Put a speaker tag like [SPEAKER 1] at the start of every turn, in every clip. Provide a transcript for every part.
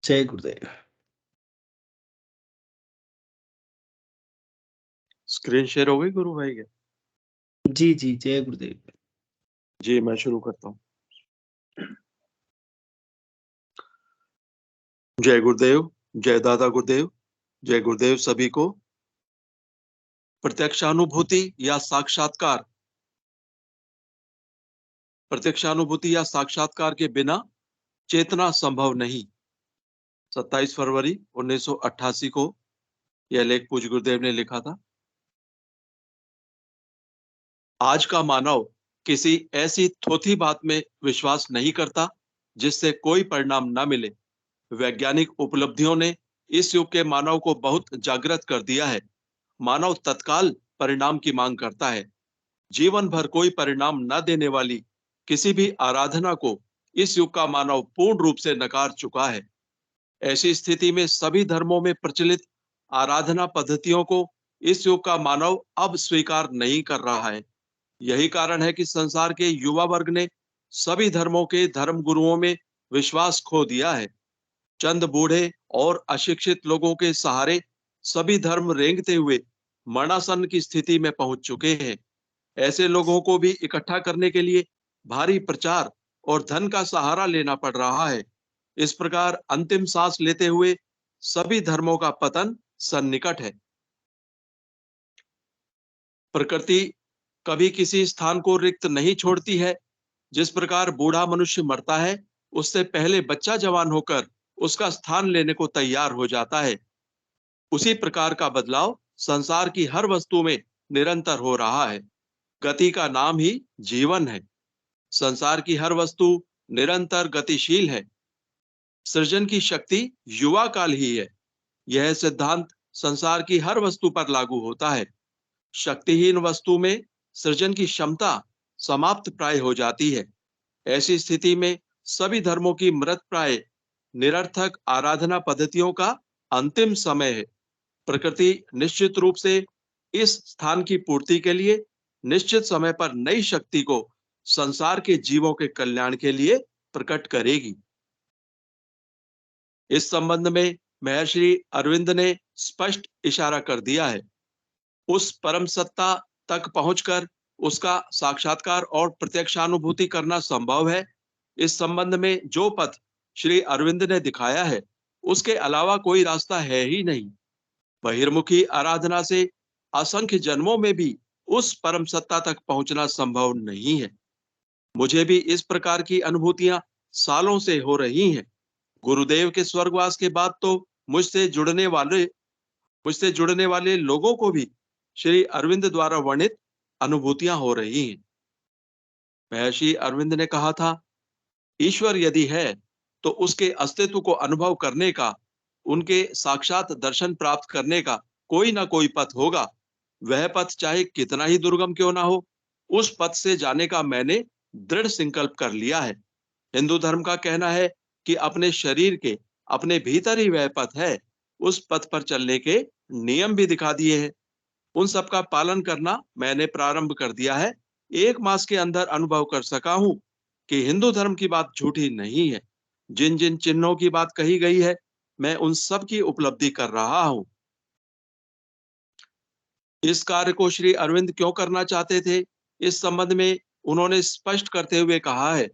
[SPEAKER 1] जय गुरुदेव।
[SPEAKER 2] Screen share हो गई गुरु भाई के?
[SPEAKER 1] जी, जी, जय गुरुदेव।
[SPEAKER 2] जी, मैं शुरू करता हूँ। जय गुरुदेव, जय दादा गुरुदेव, जय गुरुदेव सभी को। प्रत्यक्षानुभूति या साक्षात्कार, प्रत्यक्षानुभूति या साक्षात्कार के बिना चेतना संभव नहीं। 27 फरवरी 1988 को यह लेख पूज्य गुरुदेव ने लिखा था। आज का मानव किसी ऐसी थोथी बात में विश्वास नहीं करता जिससे कोई परिणाम न मिले। वैज्ञानिक उपलब्धियों ने इस युग के मानव को बहुत जागृत कर दिया है। मानव तत्काल परिणाम की मांग करता है। जीवन भर कोई परिणाम न देने वाली किसी भी आराधना को इस युग का मानव पूर्ण रूप से नकार चुका है। ऐसी स्थिति में सभी धर्मों में प्रचलित आराधना पद्धतियों को इस युग का मानव अब स्वीकार नहीं कर रहा है। यही कारण है कि संसार के युवा वर्ग ने सभी धर्मों के धर्म गुरुओं में विश्वास खो दिया है। चंद बूढ़े और अशिक्षित लोगों के सहारे सभी धर्म रेंगते हुए मरणासन की स्थिति में पहुंच चुके हैं। ऐसे लोगों को भी इकट्ठा करने के लिए भारी प्रचार और धन का सहारा लेना पड़ रहा है। इस प्रकार अंतिम सांस लेते हुए सभी धर्मों का पतन सन्निकट है। प्रकृति कभी किसी स्थान को रिक्त नहीं छोड़ती है। जिस प्रकार बूढ़ा मनुष्य मरता है, उससे पहले बच्चा जवान होकर उसका स्थान लेने को तैयार हो जाता है। उसी प्रकार का बदलाव संसार की हर वस्तु में निरंतर हो रहा है। गति का नाम ही जीवन है। संसार की हर वस्तु निरंतर गतिशील है। सृजन की शक्ति युवा काल ही है। यह सिद्धांत संसार की हर वस्तु पर लागू होता है। शक्तिहीन वस्तु में सृजन की क्षमता समाप्त प्राय हो जाती है। ऐसी स्थिति में सभी धर्मों की मृत प्राय निरर्थक आराधना पद्धतियों का अंतिम समय है। प्रकृति निश्चित रूप से इस स्थान की पूर्ति के लिए निश्चित समय पर नई शक्ति को संसार के जीवों के कल्याण के लिए प्रकट करेगी। इस संबंध में महर्षि अरविंद ने स्पष्ट इशारा कर दिया है। उस परम सत्ता तक पहुंचकर उसका साक्षात्कार और प्रत्यक्षानुभूति करना संभव है। इस संबंध में जो पथ श्री अरविंद ने दिखाया है, उसके अलावा कोई रास्ता है ही नहीं। बहिर्मुखी आराधना से असंख्य जन्मों में भी उस परम सत्ता तक पहुंचना संभव नहीं है। मुझे भी इस प्रकार की अनुभूतियां सालों से हो रही हैं। गुरुदेव के स्वर्गवास के बाद तो मुझसे जुड़ने वाले लोगों को भी श्री अरविंद द्वारा वर्णित अनुभूतियां हो रही हैं। महर्षि अरविंद ने कहा था, ईश्वर यदि है तो उसके अस्तित्व को अनुभव करने का, उनके साक्षात दर्शन प्राप्त करने का कोई ना कोई पथ होगा। वह पथ चाहे कितना ही दुर्गम क्यों ना हो, उस पथ से जाने का मैंने दृढ़ संकल्प कर लिया है। हिंदू धर्म का कहना है कि अपने शरीर के अपने भीतर ही वह पथ है। उस पथ पर चलने के नियम भी दिखा दिए हैं। उन सब का पालन करना मैंने प्रारंभ कर दिया है। 1 मास के अंदर अनुभव कर सका हूं कि हिंदू धर्म की बात झूठी नहीं है। जिन जिन चिन्हों की बात कही गई है, मैं उन सब की उपलब्धि कर रहा हूं। इस कार्य को श्री अरविंद क्यों करना चाहते थे, इस संबंध में उन्होंने स्पष्ट करते हुए कहा है,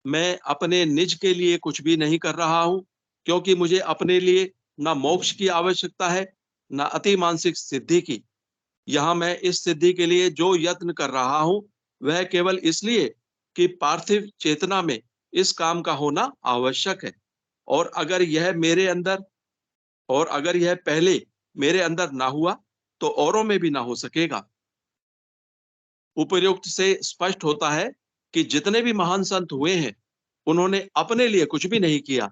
[SPEAKER 2] मैं अपने निज के लिए कुछ भी नहीं कर रहा हूं, क्योंकि मुझे अपने लिए न मोक्ष की आवश्यकता है, न अति मानसिक सिद्धि की। यहाँ मैं इस सिद्धि के लिए जो यत्न कर रहा हूं, वह केवल इसलिए कि पार्थिव चेतना में इस काम का होना आवश्यक है। और अगर यह पहले मेरे अंदर ना हुआ, तो औरों में भी ना हो सकेगा। उपर्युक्त से स्पष्ट होता है कि जितने भी महान संत हुए हैं, उन्होंने अपने लिए कुछ भी नहीं किया।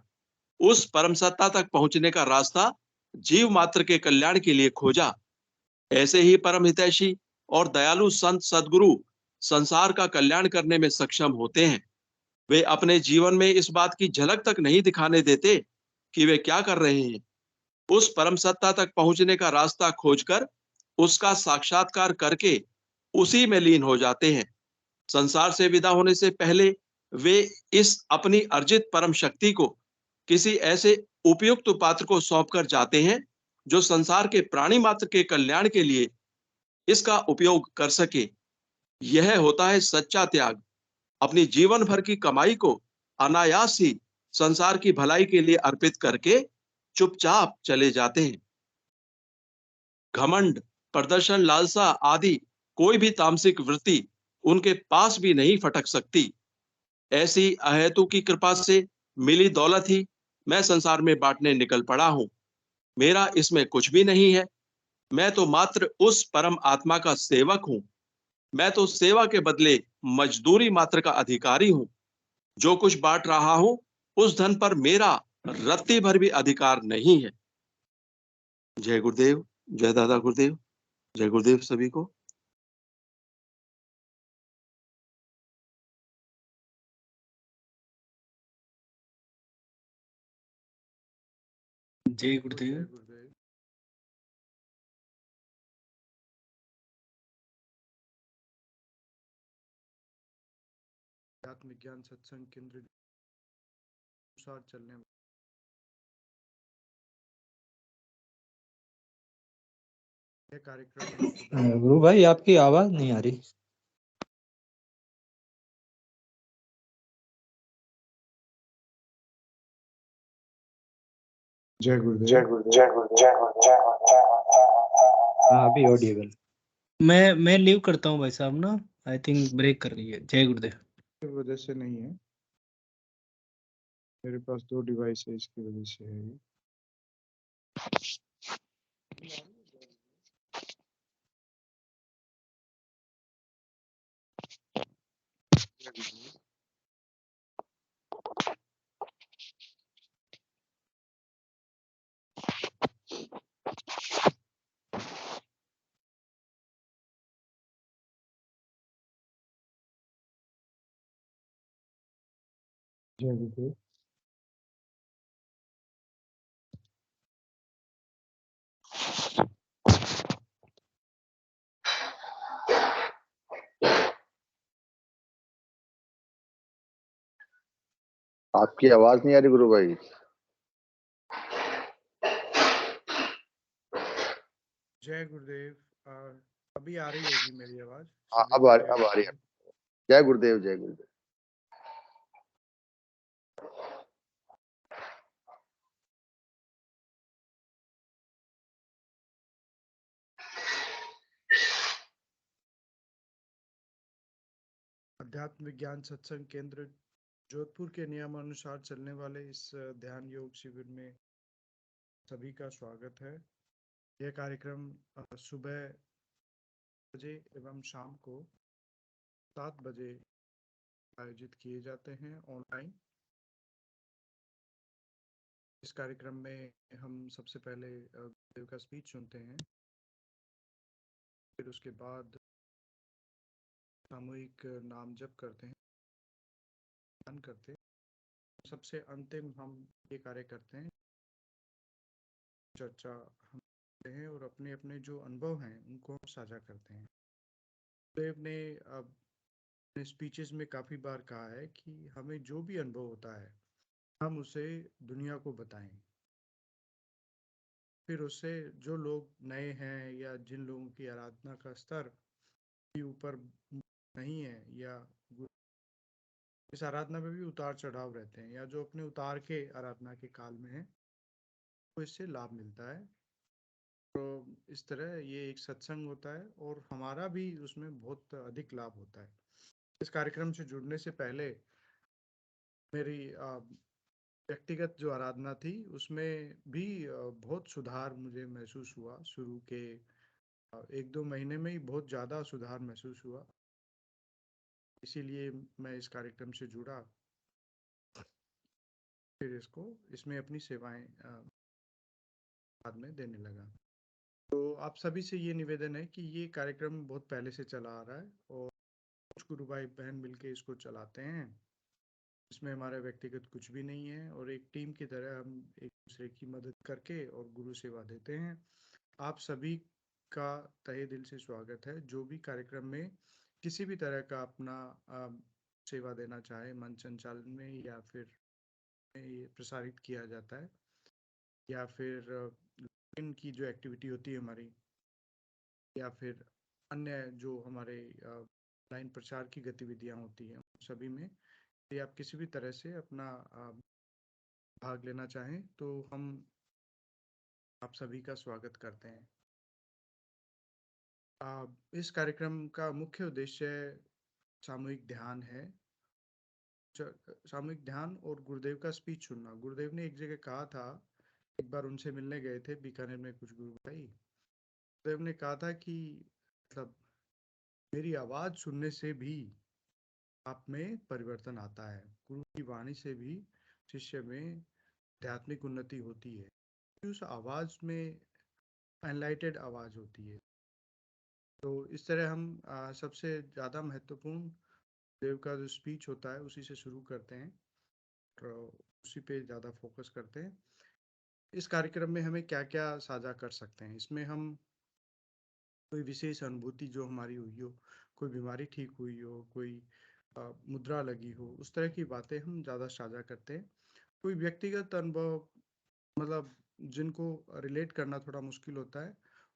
[SPEAKER 2] उस परम सत्ता तक पहुंचने का रास्ता जीव मात्र के कल्याण के लिए खोजा। ऐसे ही परम हितैषी और दयालु संत सद्गुरु संसार का कल्याण करने में सक्षम होते हैं। वे अपने जीवन में इस बात की झलक तक नहीं दिखाने देते कि वे क्या कर रहे हैं। उस परम सत्ता तक पहुंचने का रास्ता खोजकर उसका साक्षात्कार करके उसी में लीन हो जाते हैं। संसार से विदा होने से पहले वे इस अपनी अर्जित परम शक्ति को किसी ऐसे उपयुक्त पात्र को सौंपकर जाते हैं जो संसार के प्राणी मात्र के कल्याण के लिए इसका उपयोग कर सके। यह होता है सच्चा त्याग। अपनी जीवन भर की कमाई को अनायास ही संसार की भलाई के लिए अर्पित करके चुपचाप चले जाते हैं। घमंड, प्रदर्शन, लालसा आदि कोई भी तामसिक वृत्ति उनके पास भी नहीं फटक सकती। ऐसी अहेतु की कृपा से मिली दौलत ही मैं संसार में बांटने निकल पड़ा हूं। मेरा इसमें कुछ भी नहीं है। मैं तो मात्र उस परम आत्मा का सेवक हूं। मैं तो सेवा के बदले मजदूरी मात्र का अधिकारी हूं। जो कुछ बांट रहा हूं, उस धन पर मेरा रत्ती भर भी अधिकार नहीं है। जय गुरुदेव, जय दादा गुरुदेव, जय गुरुदेव सभी को।
[SPEAKER 1] जय गुरुदेव।
[SPEAKER 3] आत्मज्ञान सत्संग केंद्र अनुसार चलने वाले कार्यक्रम
[SPEAKER 4] गुरु भाई आपकी आवाज नहीं आ रही।
[SPEAKER 3] जय गुरुदेव।
[SPEAKER 4] जय गुरुदेव, जय गुरुदेव, जय गुरुदेव। हाँ अभी ऑडिबल।
[SPEAKER 1] मैं लीव करता हूँ भाई साहब ना, आई थिंक ब्रेक कर रही है। जय गुरुदेव।
[SPEAKER 3] की वजह से नहीं है, मेरे पास 2 डिवाइस है, इसकी वजह से है ये। जय गुरुदेव।
[SPEAKER 5] आपकी आवाज नहीं आ रही गुरु भाई।
[SPEAKER 3] जय गुरुदेव। अभी आ रही होगी मेरी आवाज?
[SPEAKER 5] हाँ
[SPEAKER 3] सभी
[SPEAKER 5] अब
[SPEAKER 3] को
[SPEAKER 5] आ
[SPEAKER 3] जय
[SPEAKER 5] रही है।
[SPEAKER 3] गुरुदेव।
[SPEAKER 5] जय गुरुदेव, जय गुरुदेव।
[SPEAKER 3] अध्यात्म विज्ञान सत्संग केंद्र जोधपुर के नियमानुसार चलने वाले इस ध्यान योग शिविर में सभी का स्वागत है। यह कार्यक्रम सुबह बजे एवं शाम को 7 बजे आयोजित किए जाते हैं ऑनलाइन। इस कार्यक्रम में हम सबसे पहले गुरुदेव का स्पीच सुनते हैं, फिर उसके बाद सामूहिक नाम जप करते हैं, ध्यान करते हैं। सबसे अंतिम हम ये कार्य करते हैं, चर्चा हम करते हैं और अपने अपने जो अनुभव हैं उनको हम साझा करते हैं। गुरुदेव ने अपने स्पीचेस में काफ़ी बार कहा है कि हमें जो भी अनुभव होता है हम उसे दुनिया को बताएं। फिर उससे जो लोग नए हैं या जिन लोगों की आराधना का स्तर भी ऊपर नहीं है या इस आराधना में भी उतार चढ़ाव रहते हैं या जो अपने उतार के आराधना के काल में है, तो इससे लाभ मिलता है। तो इस तरह ये एक सत्संग होता है और हमारा भी उसमें बहुत अधिक लाभ होता है। इस कार्यक्रम से जुड़ने से पहले मेरी व्यक्तिगत जो आराधना थी उसमें भी बहुत सुधार मुझे महसूस हुआ। शुरू के 1-2 महीने में ही बहुत ज़्यादा सुधार महसूस हुआ, इसीलिए मैं इस कार्यक्रम से जुड़ा, फिर इसमें अपनी सेवाएं बाद में देने लगा। तो आप सभी से ये निवेदन है कि ये कार्यक्रम बहुत पहले से चला आ रहा है और कुछ गुरु भाई बहन मिलके इसको चलाते हैं। इसमें हमारा व्यक्तिगत कुछ भी नहीं है और एक टीम की तरह हम एक दूसरे की मदद करके और गुरु सेवा देते हैं। आप सभी का तहे दिल से स्वागत है। जो भी कार्यक्रम में किसी भी तरह का अपना सेवा देना चाहे, मंच संचालन में या फिर में ये प्रसारित किया जाता है, या फिर इनकी जो एक्टिविटी होती है हमारी, या फिर अन्य जो हमारे लाइन प्रचार की गतिविधियां होती हैं, सभी में यदि आप किसी भी तरह से अपना भाग लेना चाहें तो हम आप सभी का स्वागत करते हैं। इस कार्यक्रम का मुख्य उद्देश्य सामूहिक ध्यान है। सामूहिक ध्यान और गुरुदेव का स्पीच सुनना। गुरुदेव ने एक जगह कहा था, एक बार उनसे मिलने गए थे बीकानेर में कुछ गुरु भाई। गुरुदेव ने कहा था कि मतलब मेरी आवाज सुनने से भी आप में परिवर्तन आता है, गुरु की वाणी से भी शिष्य में आध्यात्मिक उन्नति होती है। उस आवाज में एनलाइटेड आवाज होती है। तो इस तरह हम सबसे ज़्यादा महत्वपूर्ण देव का जो स्पीच होता है उसी से शुरू करते हैं और उसी पे ज़्यादा फोकस करते हैं। इस कार्यक्रम में हमें क्या क्या साझा कर सकते हैं, इसमें हम कोई विशेष अनुभूति जो हमारी हुई हो, कोई बीमारी ठीक हुई हो, कोई मुद्रा लगी हो, उस तरह की बातें हम ज़्यादा साझा करते हैं। कोई व्यक्तिगत अनुभव, मतलब जिनको रिलेट करना थोड़ा मुश्किल होता है,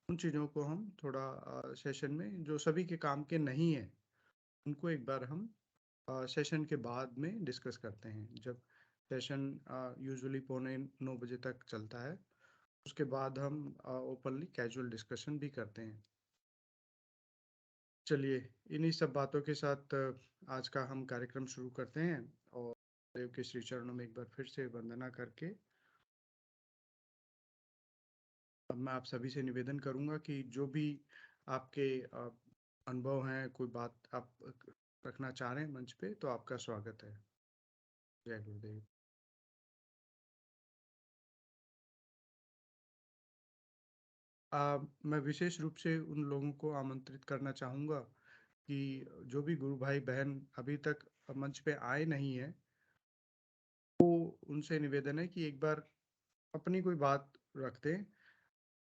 [SPEAKER 3] उन चीज़ों को हम थोड़ा सेशन में जो सभी के काम के नहीं है उनको एक बार हम सेशन के बाद में डिस्कस करते हैं। जब सेशन यूजुअली 8:45 बजे तक चलता है, उसके बाद हम ओपनली कैजुअल डिस्कशन भी करते हैं। चलिए इन्हीं सब बातों के साथ आज का हम कार्यक्रम शुरू करते हैं और देव के श्री चरणों में एक बार फिर से वंदना करके अब मैं आप सभी से निवेदन करूंगा कि जो भी आपके अनुभव हैं, कोई बात आप रखना चाह रहे हैं मंच पे, तो आपका स्वागत है। जय गुरुदेव। मैं विशेष रूप से उन लोगों को आमंत्रित करना चाहूँगा कि जो भी गुरु भाई बहन अभी तक मंच पे आए नहीं है, तो उनसे निवेदन है कि एक बार अपनी कोई बात रख दें।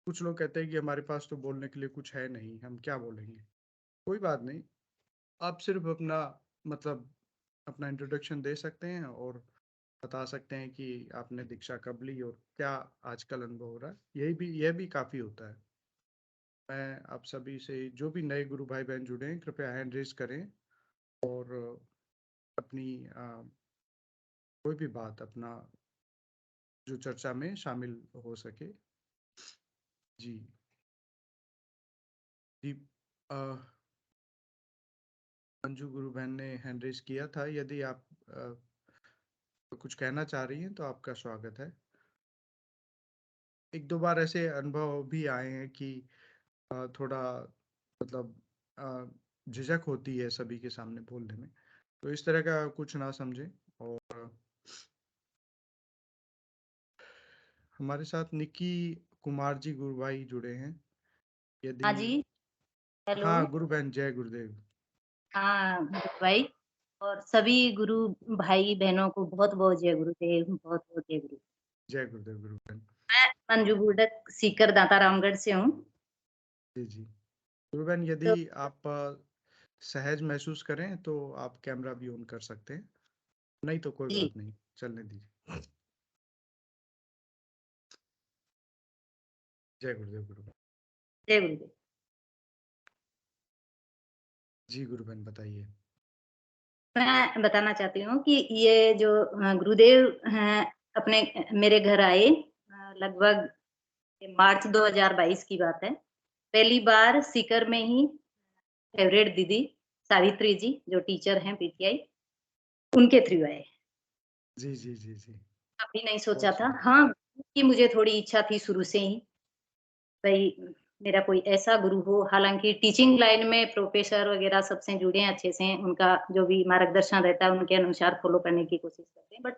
[SPEAKER 3] कुछ लोग कहते हैं कि हमारे पास तो बोलने के लिए कुछ है नहीं, हम क्या बोलेंगे। कोई बात नहीं, आप सिर्फ अपना मतलब अपना इंट्रोडक्शन दे सकते हैं और बता सकते हैं कि आपने दीक्षा कब ली और क्या आजकल अनुभव हो रहा है। यह भी काफ़ी होता है। मैं आप सभी से, जो भी नए गुरु भाई बहन जुड़े हैं, कृपया हैंड रेज करें और अपनी कोई भी बात अपना जो चर्चा में शामिल हो सके। जी जी, मंजू गुरु बहन ने हैंड रेज किया था। यदि आप कुछ कहना चाह रही हैं तो आपका स्वागत है। एक दो बार ऐसे अनुभव भी आए हैं कि थोड़ा मतलब झिझक होती है सभी के सामने बोलने में, तो इस तरह का कुछ ना समझें। और हमारे साथ निक्की कुमार जी गुरु भाई जुड़े हैं। यदि
[SPEAKER 6] हाँ जी, हेलो।
[SPEAKER 3] हाँ गुरु बहन, जय गुरुदेव।
[SPEAKER 6] हाँ गुरु भाई और सभी गुरु भाई बहनों को बहुत बहुत जय गुरुदेव, बहुत बहुत जय गुरु।
[SPEAKER 3] जय गुरुदेव गुरु बहन।
[SPEAKER 6] मैं मंजू बुडक सीकर दाता रामगढ़ से हूँ।
[SPEAKER 3] जी जी गुरु बहन, यदि आप सहज महसूस करें तो आप कैमरा भी ऑन कर सकते हैं, नहीं तो कोई
[SPEAKER 6] जी
[SPEAKER 3] बात नहीं, चलने दीजिए। जय गुरुदेव गुरु बहन।
[SPEAKER 6] जय गुरुदेव।
[SPEAKER 3] जी गुरु बहन बताइए।
[SPEAKER 6] मैं बताना चाहती हूँ कि ये जो गुरुदेव हैं अपने मेरे घर आए लगभग मार्च 2022 की बात है। पहली बार सीकर में ही फेवरेट दीदी सावित्री जी जो टीचर हैं पीटीआई, उनके थ्रू आए।
[SPEAKER 3] जी जी जी जी
[SPEAKER 6] कभी नहीं सोचा
[SPEAKER 3] बहुत
[SPEAKER 6] था।
[SPEAKER 3] सुंदर।
[SPEAKER 6] हाँ, कि मुझे थोड़ी इच्छा थी शुरू से ही, भई मेरा कोई ऐसा गुरु हो। हालाँकि टीचिंग लाइन में प्रोफ़ेसर वग़ैरह सबसे जुड़े हैं अच्छे से, उनका जो भी मार्गदर्शन रहता है उनके अनुसार फ़ॉलो करने की कोशिश करते हैं। बट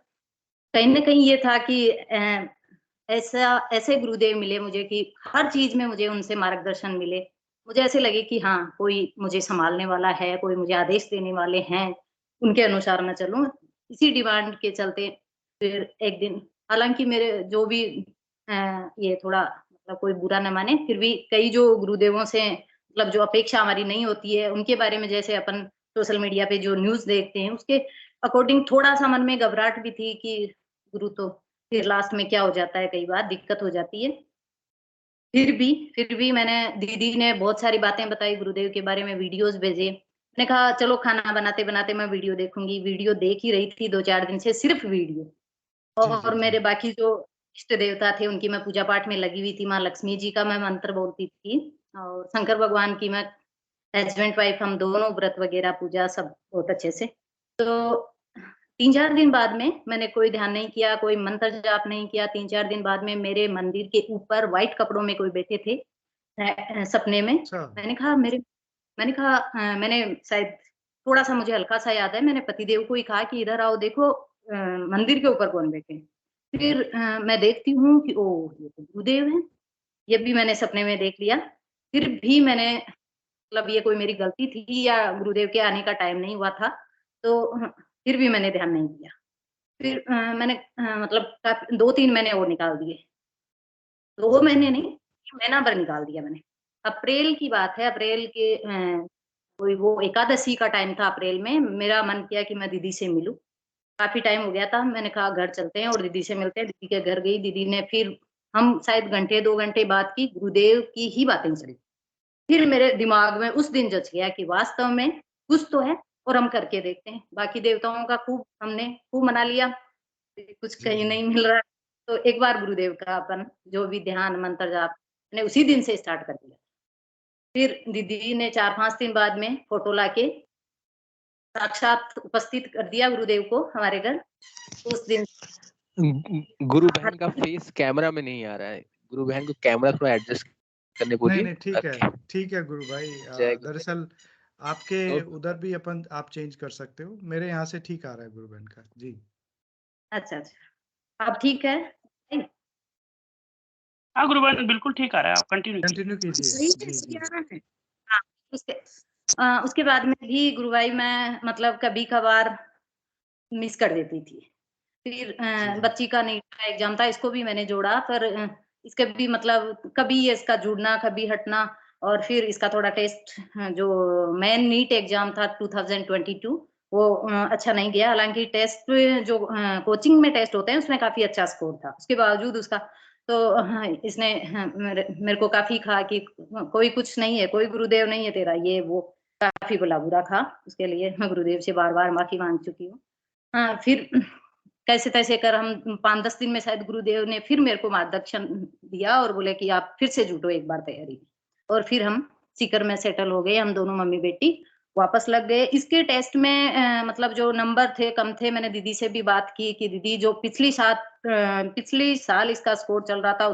[SPEAKER 6] कहीं न कहीं ये था कि ऐसे गुरुदेव मिले मुझे कि हर चीज़ में मुझे उनसे मार्गदर्शन मिले। मुझे ऐसे लगे कि हाँ, कोई मुझे सँभालने वाला है, कोई मुझे आदेश देने वाले हैं, उनके अनुसार मैं चलूँ। इसी डिमांड के चलते फिर एक दिन, हालाँकि मेरे जो भी ये थोड़ा मतलब कोई बुरा ना माने, फिर भी कई जो गुरुदेवों से मतलब जो अपेक्षा हमारी नहीं होती है, उनके बारे में जैसे अपन सोशल मीडिया पे जो न्यूज़ देखते हैं, उसके अकॉर्डिंग थोड़ा-सा मन में घबराहट भी थी कि गुरु तो फिर लास्ट में क्या हो जाता है, कई बार दिक्कत हो जाती है। फिर भी मैंने, दीदी ने बहुत सारी बातें बताई गुरुदेव के बारे में, वीडियोस भेजे। मैंने कहा चलो खाना बनाते बनाते मैं वीडियो देखूंगी। वीडियो देख ही रही थी 2-4 दिन से, सिर्फ वीडियो।
[SPEAKER 3] जी जी
[SPEAKER 6] और
[SPEAKER 3] जी
[SPEAKER 6] मेरे बाकी जो इष्ट देवता थे उनकी मैं पूजा पाठ में लगी हुई थी। माँ लक्ष्मी जी का मैं मंत्र बोलती थी, और शंकर भगवान की मैं हस्बैंड वाइफ हम दोनों व्रत वगैरह पूजा सब बहुत अच्छे से। तो 3-4 दिन बाद में मैंने कोई ध्यान नहीं किया, कोई मंत्र जाप नहीं किया। 3-4 दिन बाद में मेरे मंदिर के ऊपर व्हाइट कपड़ों में कोई बैठे थे सपने में।
[SPEAKER 3] अच्छा
[SPEAKER 6] मैंने शायद थोड़ा सा मुझे हल्का सा याद है, मैंने पतिदेव को ही कहा कि इधर आओ देखो मंदिर के ऊपर कौन बैठे। फिर मैं देखती हूँ कि ओ ये तो गुरुदेव है। ये भी मैंने सपने में देख लिया। फिर भी मैंने, मतलब ये कोई मेरी गलती थी या गुरुदेव के आने का टाइम नहीं हुआ था, तो फिर भी मैंने ध्यान नहीं दिया। फिर मैंने मतलब 2-3 महीने और निकाल दिए। 2 महीने नहीं, महीना भर निकाल दिया मैंने। अप्रैल की बात है, अप्रैल के कोई वो एकादशी का टाइम था अप्रैल में। मेरा मन किया कि मैं दीदी से मिलूं। काफी टाइम हो गया था। मैंने कहा घर चलते हैं और दीदी से मिलते हैं। दीदी के घर गई। दीदी ने फिर हम शायद घंटे 2 घंटे बात की, गुरुदेव की ही बातें चली। फिर मेरे दिमाग में उस दिन जच गया कि वास्तव में कुछ तो है और हम करके देखते हैं। बाकी देवताओं का हमने खूब मना लिया, कुछ
[SPEAKER 3] जी
[SPEAKER 6] कहीं
[SPEAKER 3] जी
[SPEAKER 6] नहीं मिल रहा। तो एक बार गुरुदेव का अपन जो भी ध्यान मंत्र जाप मैंने उसी दिन से स्टार्ट कर दिया। फिर दीदी ने 4-5 दिन बाद में फोटो लाके साक्षात उपस्थित कर दिया गुरुदेव को हमारे घर। उस दिन
[SPEAKER 7] गुरु बहन का फेस कैमरा में नहीं आ रहा है। गुरु बहन को कैमरा थोड़ा एडजस्ट करने
[SPEAKER 3] नहीं
[SPEAKER 7] बोलिए।
[SPEAKER 3] नहीं, ठीक है गुरु भाई।
[SPEAKER 7] जय गुरुदेव।
[SPEAKER 3] दरअसल आपके
[SPEAKER 7] तो
[SPEAKER 3] उधर भी आप चेंज कर सकते हो। मेरे यहाँ से ठीक आ रहा है गुरु बहन का जी।
[SPEAKER 6] अच्छा, अब ठीक है?
[SPEAKER 8] हाँ गुरुबंधु बिल्कुल ठीक आ रहा है, आप कंटिन्यू कीजिए।
[SPEAKER 3] कंटिन्यू कीजिए
[SPEAKER 6] सही
[SPEAKER 3] जी
[SPEAKER 6] से
[SPEAKER 3] जी।
[SPEAKER 6] आ रहा है? हाँ, उसके बाद में भी गुरु भाई मैं मतलब कभी-कभार मिस कर देती थी। फिर
[SPEAKER 3] जी जी
[SPEAKER 6] बच्ची का नीट का एग्ज़ाम था, इसको भी मैंने जोड़ा, पर इसका भी मतलब कभी ये इसका जुड़ना, कभी हटना। और फिर इसका थोड़ा टेस्ट, जो मेन नीट एग्ज़ाम था 2022, वो अच्छा नहीं गया। हालाँकि टेस्ट जो कोचिंग में टेस्ट होते हैं उसमें काफ़ी अच्छा स्कोर था। उसके बावजूद उसका तो हाँ, इसने मेरे को काफ़ी कहा कि कोई कुछ नहीं है, कोई गुरुदेव नहीं है तेरा, ये वो काफ़ी भला-बुरा कहा। उसके लिए मैं गुरुदेव से बार-बार माफ़ी माँग चुकी हूँ। हाँ, फिर कैसे-तैसे कर हम 5-10 दिन में शायद गुरुदेव ने फिर मेरे को मार्गदर्शन दिया और बोले कि आप फिर से जुटो एक बार तैयारी में। और फिर हम सीकर में सेटल हो गए, हम दोनों मम्मी-बेटी वापस लग गए। इसके टेस्ट में मतलब जो नंबर थे कम थे। मैंने दीदी से भी बात की कि दीदी जो पिछली साल इसका स्कोर चल रहा था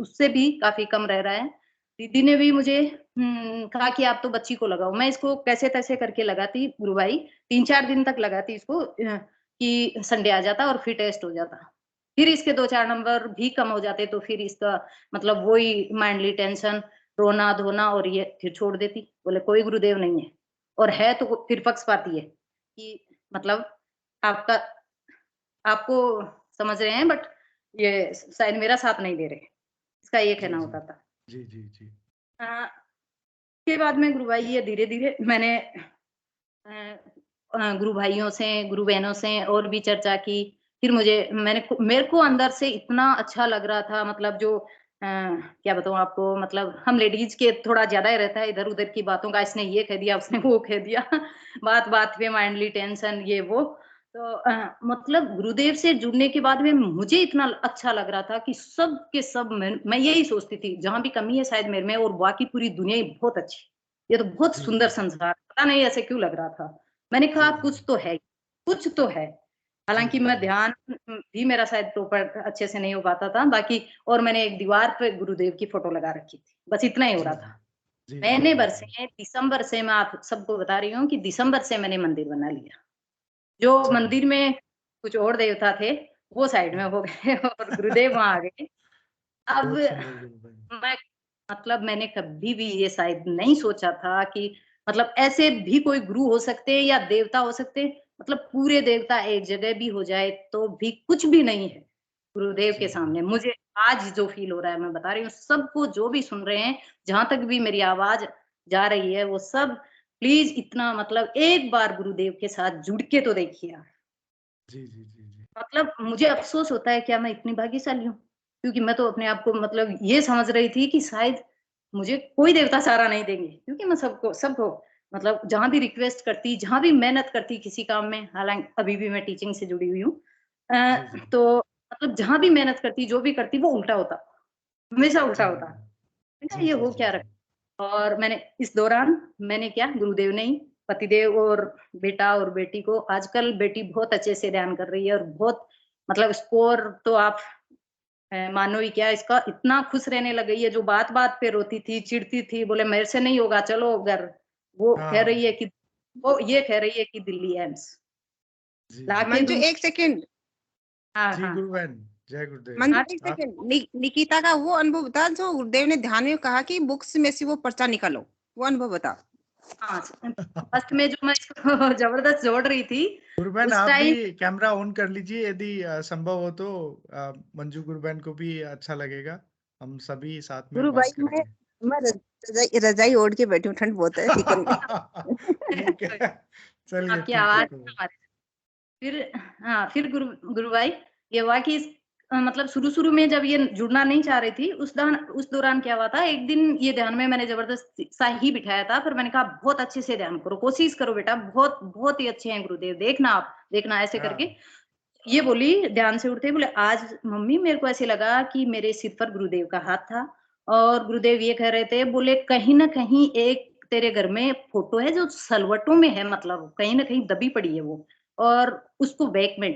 [SPEAKER 6] उससे भी काफ़ी कम रह रहा है। दीदी ने भी मुझे कहा कि आप तो बच्ची को लगाओ। मैं इसको कैसे-तैसे करके लगाती गुरु भाई, 3-4 दिन तक लगाती इसको, कि संडे आ जाता और फिर टेस्ट हो जाता। फिर इसके 2-4 नंबर भी कम हो जाते तो फिर इसका मतलब वही माइंडली टेंशन, रोना-धोना, और ये फिर छोड़ देती। बोले कोई गुरुदेव नहीं है, और है तो वो फिर पक्षपाती है कि मतलब आपका आपको समझ रहे हैं, बट ये शायद मेरा साथ नहीं दे रहे। इसका ये
[SPEAKER 3] जी
[SPEAKER 6] कहना
[SPEAKER 3] जी
[SPEAKER 6] होता था।
[SPEAKER 3] जी जी जी
[SPEAKER 6] अ, उसके बाद में गुरु भाई ये धीरे-धीरे मैंने गुरु भाइयों से, गुरु बहनों से और भी चर्चा की। फिर मेरे को अंदर से इतना अच्छा लग रहा था, मतलब जो क्या बताऊँ आपको, मतलब हम लेडीज़ के थोड़ा ज़्यादा ही रहता है इधर-उधर की बातों का, इसने ये कह दिया, उसने वो कह दिया। बात-बात पे माइंडली टेंशन ये वो। तो मतलब गुरुदेव से जुड़ने के बाद में मुझे इतना अच्छा लग रहा था कि सब के सब मैं यही सोचती थी, जहाँ भी कमी है शायद मेरे में, और बाकी पूरी दुनिया ही बहुत अच्छी है। ये तो बहुत
[SPEAKER 3] जी
[SPEAKER 6] सुंदर
[SPEAKER 3] जी
[SPEAKER 6] संसार, पता नहीं ऐसे क्यों लग रहा था। मैंने
[SPEAKER 3] जी
[SPEAKER 6] कहा कुछ तो है, कुछ तो है।
[SPEAKER 3] जी
[SPEAKER 6] हालाँकि
[SPEAKER 3] जी
[SPEAKER 6] मैं
[SPEAKER 3] जी
[SPEAKER 6] ध्यान भी मेरा शायद प्रॉपर अच्छे से नहीं हो पाता था, बाकी। और मैंने एक दीवार पे गुरुदेव की फ़ोटो लगा रखी थी, बस इतना ही हो
[SPEAKER 3] जी
[SPEAKER 6] रहा
[SPEAKER 3] जी
[SPEAKER 6] था।
[SPEAKER 3] जी जी
[SPEAKER 6] महीने
[SPEAKER 3] जी
[SPEAKER 6] भर
[SPEAKER 3] जी
[SPEAKER 6] से, दिसंबर से, मैं आप सबको बता रही हूँ कि दिसंबर से मैंने मंदिर बना लिया। जो
[SPEAKER 3] जी
[SPEAKER 6] मंदिर में कुछ और देवता थे, वो साइड में
[SPEAKER 3] जी।
[SPEAKER 6] हो गए और गुरुदेव वहाँ आ गए। अब
[SPEAKER 3] बहुत सुंदर गुरु भाई।
[SPEAKER 6] मैं मतलब मैंने कभी भी ये शायद नहीं सोचा था कि मतलब ऐसे भी कोई गुरु हो सकते हैं या देवता हो सकते हैं। मतलब पूरे देवता एक जगह भी हो जाए तो भी कुछ भी नहीं है गुरुदेव
[SPEAKER 3] जी
[SPEAKER 6] के
[SPEAKER 3] जी
[SPEAKER 6] सामने। मुझे आज जो फील हो रहा है मैं बता रही हूँ सबको, जो भी सुन रहे हैं, जहां तक भी मेरी आवाज जा रही है, वो सब प्लीज इतना मतलब एक बार गुरुदेव के साथ जुड़ के तो देखिए आप।
[SPEAKER 3] जी जी जी जी
[SPEAKER 6] मतलब मुझे अफ़सोस होता है क्या मैं इतनी भाग्यशाली हूँ? क्योंकि मैं तो अपने आप को मतलब ये समझ रही थी कि शायद मुझे कोई देवता सहारा नहीं देंगे, क्योंकि मैं सबको मतलब जहाँ भी रिक्वेस्ट करती, जहाँ भी मेहनत करती किसी काम में, हालाँकि अभी भी मैं टीचिंग से जुड़ी हुई हूँ।
[SPEAKER 3] जी, जी।
[SPEAKER 6] तो मतलब जहाँ भी मेहनत करती, जो भी करती वो उल्टा होता, हमेशा उल्टा
[SPEAKER 3] जी,
[SPEAKER 6] होता। मैंने कहा
[SPEAKER 3] जी,
[SPEAKER 6] ये
[SPEAKER 3] जी,
[SPEAKER 6] हो
[SPEAKER 3] जी,
[SPEAKER 6] क्या
[SPEAKER 3] जी।
[SPEAKER 6] रहा? और मैंने इस दौरान मैंने क्या गुरुदेव ने ही पतिदेव और बेटा और बेटी को आजकल बेटी बहुत अच्छे से ध्यान कर रही है और बहुत मतलब स्कोर तो आप मानो ही क्या इसका इतना खुश रहने लग गई है, जो बात-बात पे रोती थी, चिढ़ती थी, बोले मेरे से नहीं होगा चलो घर। वो कह
[SPEAKER 3] हाँ,
[SPEAKER 6] रही है कि वो ये कह रही है कि दिल्ली एम्स
[SPEAKER 3] जी, जी।
[SPEAKER 6] लाके
[SPEAKER 9] मंजू
[SPEAKER 6] दूँ।
[SPEAKER 9] एक सेकंड,
[SPEAKER 6] हाँ,
[SPEAKER 3] जी,
[SPEAKER 6] हाँ।
[SPEAKER 3] गुरु बहन, जय गुरुदेव।
[SPEAKER 9] मंजू
[SPEAKER 6] हाँ,
[SPEAKER 9] एक
[SPEAKER 3] आप
[SPEAKER 9] सेकंड, निकिता का वो अनुभव बता जो गुरुदेव ने ध्यान में कहा कि बुक्स में से वो पर्चा निकालो, वो अनुभव बता।
[SPEAKER 6] हाँ, फर्स्ट में जो मैं इसको ज़बरदस्त जोड़ रही थी,
[SPEAKER 3] गुरु बहन
[SPEAKER 6] उस
[SPEAKER 3] आप भी
[SPEAKER 6] टाइम
[SPEAKER 3] कैमरा ऑन कर लीजिए, यदि संभव हो तो मंजू गुरु बहन को भी अच्छा लगेगा। हम सभी साथ में
[SPEAKER 9] गुरु भाई
[SPEAKER 3] बात करेंगे।
[SPEAKER 9] मैं रजाई ओढ़ के बैठी हूँ, ठंड बहुत है किचन में।
[SPEAKER 3] ठीक है, चलिए
[SPEAKER 6] आपकी
[SPEAKER 3] ठीक है
[SPEAKER 6] आवाज़
[SPEAKER 3] तो।
[SPEAKER 6] फिर हाँ, फिर गुरु भाई ये हुआ कि मतलब शुरू-शुरू में जब ये जुड़ना नहीं चाह रही थी, उस दौरान क्या हुआ था, एक दिन ये ध्यान में मैंने ज़बरदस्ती सा ही बिठाया था, फिर मैंने कहा बहुत अच्छे से ध्यान करो, कोशिश करो बेटा, बहुत बहुत ही अच्छे हैं गुरुदेव, देखना आप, देखना ऐसे करके।
[SPEAKER 3] हाँ,
[SPEAKER 6] ये बोली ध्यान से उठते ही बोले आज मम्मी मेरे को ऐसे लगा कि मेरे सिर पर गुरुदेव का हाथ था और गुरुदेव ये कह रहे थे, बोले कहीं न कहीं एक तेरे घर में फ़ोटो है जो सलवटों में है, मतलब कहीं न कहीं दबी पड़ी है वो और उसको बैग में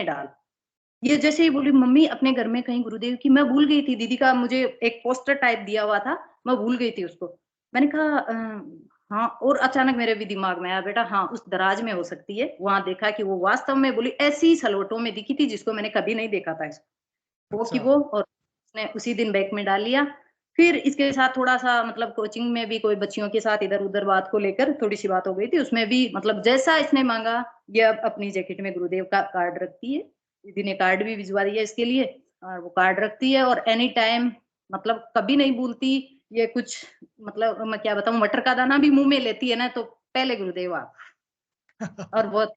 [SPEAKER 6] डाल। ये जैसे ही बोली मम्मी अपने घर में कहीं गुरुदेव की मैं भूल गई थी, दीदी का मुझे एक पोस्टर टाइप दिया हुआ था, मैं भूल गई थी उसको। मैंने कहा हाँ और अचानक मेरे भी दिमाग में आया बेटा हाँ, उस दराज में हो सकती है। वहाँ देखा कि वो वास्तव में बोली ऐसी ही सलवटों में दिखी थी जिसको मैंने कभी नहीं देखा था इसको। वो की
[SPEAKER 3] अच्छा।
[SPEAKER 6] वो और उसने उसी दिन बैग में डाल लिया। फिर इसके साथ थोड़ा-सा मतलब कोचिंग में भी कोई बच्चियों के साथ इधर-उधर बात को लेकर थोड़ी-सी बात हो गई थी। उसमें भी मतलब जैसा इसने माँगा, ये अब अपनी जैकेट में गुरुदेव का कार्ड रखती है। दीदी ने कार्ड भी भिजवा दिया इसके लिए और वो कार्ड रखती है और एनी टाइम मतलब कभी नहीं भूलती। ये कुछ मतलब मैं क्या बताऊँ मटर का दाना भी मुँह में लेती है ना तो पहले गुरुदेव आप और बहुत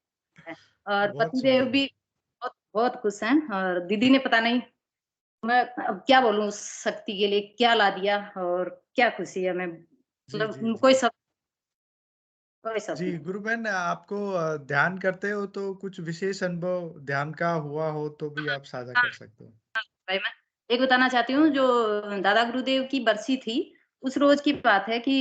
[SPEAKER 6] है और
[SPEAKER 3] बहुत
[SPEAKER 6] पतिदेव
[SPEAKER 3] सुंदर।
[SPEAKER 6] भी बहुत बहुत खुश हैं और दीदी ने पता नहीं मैं अब क्या बोलूँ उस शक्ति के लिए क्या ला दिया और क्या खुशी है मैं
[SPEAKER 3] जी, जी,
[SPEAKER 6] मतलब
[SPEAKER 3] जी।
[SPEAKER 6] कोई शब्द
[SPEAKER 3] जी,
[SPEAKER 6] नहीं।
[SPEAKER 3] गुरु बहन आपको ध्यान करते हो तो कुछ विशेष अनुभव ध्यान का हुआ हो तो भी
[SPEAKER 6] हाँ,
[SPEAKER 3] आप साझा
[SPEAKER 6] हाँ,
[SPEAKER 3] कर सकते हो।
[SPEAKER 6] भाई मैं एक बताना चाहती हूँ जो दादा गुरुदेव की बरसी थी, उस रोज़ की बात है कि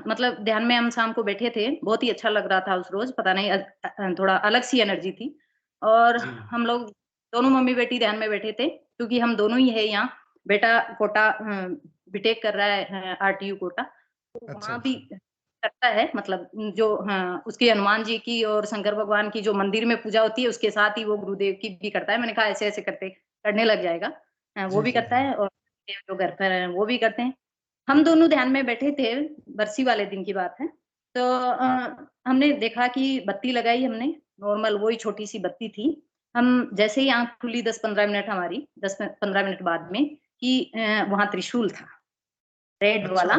[SPEAKER 6] मतलब ध्यान में हम शाम को बैठे थे, बहुत ही अच्छा लग रहा था उस रोज़, पता नहीं थोड़ा अलग-सी एनर्जी थी और
[SPEAKER 3] जी,
[SPEAKER 6] हम लोग दोनों मम्मी-बेटी ध्यान में बैठे थे, क्योंकि हम दोनों ही हैं यहाँ। बेटा कोटा बीटेक कर रहा है आरटीयू कोटा, तो
[SPEAKER 3] अच्छा,
[SPEAKER 6] वहाँ भी
[SPEAKER 3] अच्छा।
[SPEAKER 6] करता है मतलब जो हाँ, उसकी हनुमान जी की और शंकर भगवान की जो मंदिर में पूजा होती है, उसके साथ ही वो गुरुदेव की भी करता है। मैंने कहा ऐसे-ऐसे करने लग जाएगा। वो
[SPEAKER 3] जी,
[SPEAKER 6] भी
[SPEAKER 3] जी,
[SPEAKER 6] करता
[SPEAKER 3] जी।
[SPEAKER 6] है और जो घर पर हैं वो भी करते हैं। हम दोनों ध्यान में बैठे थे, बरसी वाले दिन की बात है। तो हमने देखा कि बत्ती लगाई हमने, नॉर्मल वही छोटी-सी बत्ती थी। हम जैसे ही आँख खुली 10-15 मिनट हमारी, 10-15 मिनट बाद में कि वहाँ त्रिशूल था, रेड
[SPEAKER 3] अच्छा,
[SPEAKER 6] वाला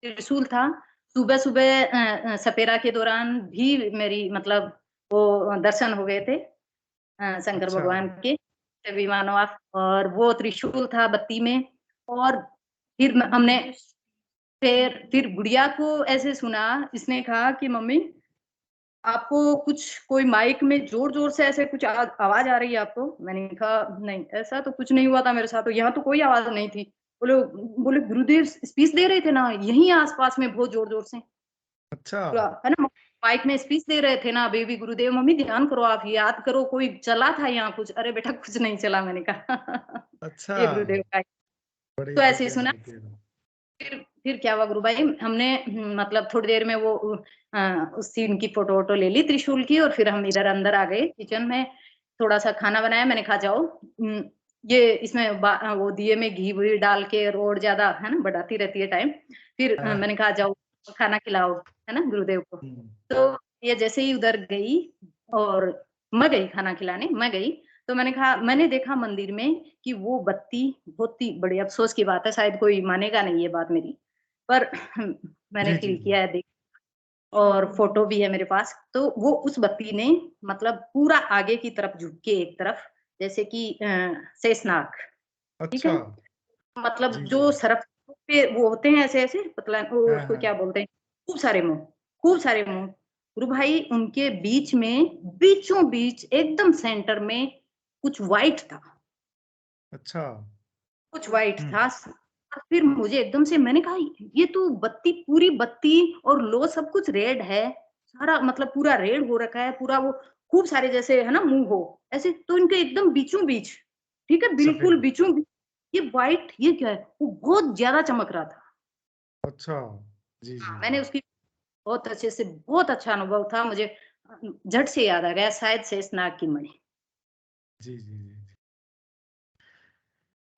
[SPEAKER 6] त्रिशूल था। सुबह-सुबह सपेरा के दौरान भी मेरी मतलब वो दर्शन हो गए थे शंकर
[SPEAKER 3] अच्छा।
[SPEAKER 6] भगवान के, भी मानो आप और वो त्रिशूल था बत्ती में और फिर हमने फिर गुड़िया को ऐसे सुना, इसने कहा कि मम्मी आपको कुछ कोई माइक में ज़ोर-ज़ोर से ऐसे कुछ आवाज़ आ रही है आपको? मैंने कहा नहीं, ऐसा तो कुछ नहीं हुआ था मेरे साथ, तो यहाँ तो कोई आवाज़ नहीं थी। बोले बोले गुरुदेव स्पीच दे रहे थे ना, यहीं आस-पास में बहुत ज़ोर-ज़ोर से।
[SPEAKER 3] अच्छा,
[SPEAKER 6] पूरा है ना माइक में स्पीच दे रहे थे ना बेबी गुरुदेव मम्मी ध्यान करो आप याद करो कोई चला था यहाँ कुछ अरे बेटा कुछ नहीं चला मैंने कहा
[SPEAKER 3] अच्छा।
[SPEAKER 6] ये गुरुदेव का है।
[SPEAKER 3] बड़ी
[SPEAKER 6] तो ऐसे ही
[SPEAKER 3] दिव्य
[SPEAKER 6] सुना
[SPEAKER 3] अनुभूति है।
[SPEAKER 6] फिर क्या हुआ गुरु भाई हमने मतलब थोड़ी देर में वो उस सीन की फोटो वोटो ले ली त्रिशूल की और फिर हम इधर अंदर आ गए किचन में थोड़ा सा खाना बनाया मैंने कहा जाओ ये इसमें वो दिए में घी वही डाल के और ज्यादा है ना बढ़ाती रहती है टाइम फिर
[SPEAKER 3] हाँ,
[SPEAKER 6] मैंने कहा जाओ खाना खिलाओ है ना गुरुदेव को
[SPEAKER 3] हुँ।
[SPEAKER 6] तो ये जैसे ही उधर गई और मैं गई खाना खिलाने मैं गई तो मैंने देखा मंदिर में कि वो बत्ती बहुत ही बड़ी अफ़सोस की बात है शायद कोई मानेगा नहीं ये बात मेरी, पर मैंने
[SPEAKER 3] जी, जी,
[SPEAKER 6] फ़ील
[SPEAKER 3] जी।
[SPEAKER 6] किया है और फोटो भी है मेरे पास। तो वो उस बत्ती ने मतलब पूरा आगे की तरफ झुक के एक तरफ, जैसे कि शेषनाग, ठीक
[SPEAKER 3] अच्छा।
[SPEAKER 6] है, मतलब
[SPEAKER 3] जी
[SPEAKER 6] जो
[SPEAKER 3] जी।
[SPEAKER 6] सरफ पे वो होते हैं ऐसे ऐसे पतला, वो
[SPEAKER 3] हाँ
[SPEAKER 6] उसको
[SPEAKER 3] हाँ।
[SPEAKER 6] क्या बोलते हैं, खूब सारे मुंह। गुरु भाई उनके बीच में, बीचों बीच एकदम सेंटर में कुछ व्हाइट था,
[SPEAKER 3] अच्छा।
[SPEAKER 6] कुछ व्हाइट
[SPEAKER 3] हम्म।
[SPEAKER 6] था। और फिर मुझे एकदम से, मैंने कहा ये तो बत्ती, पूरी बत्ती और लो सब कुछ रेड है, सारा मतलब पूरा रेड हो रखा है पूरा, वो खूब सारे जैसे है ना मुंह हो ऐसे, तो इनके एकदम बीचों बीच, ठीक है, बिल्कुल
[SPEAKER 3] सफेद।
[SPEAKER 6] बीचों बीच ये व्हाइट, ये क्या है, वो बहुत ज्यादा चमक रहा था।
[SPEAKER 3] अच्छा। जी जी जी।
[SPEAKER 6] मैंने उसकी बहुत अच्छे से, बहुत अच्छा अनुभव था मुझे, झट से याद आ गया, शायद शेषनाग की मणि।
[SPEAKER 3] जी जी जी।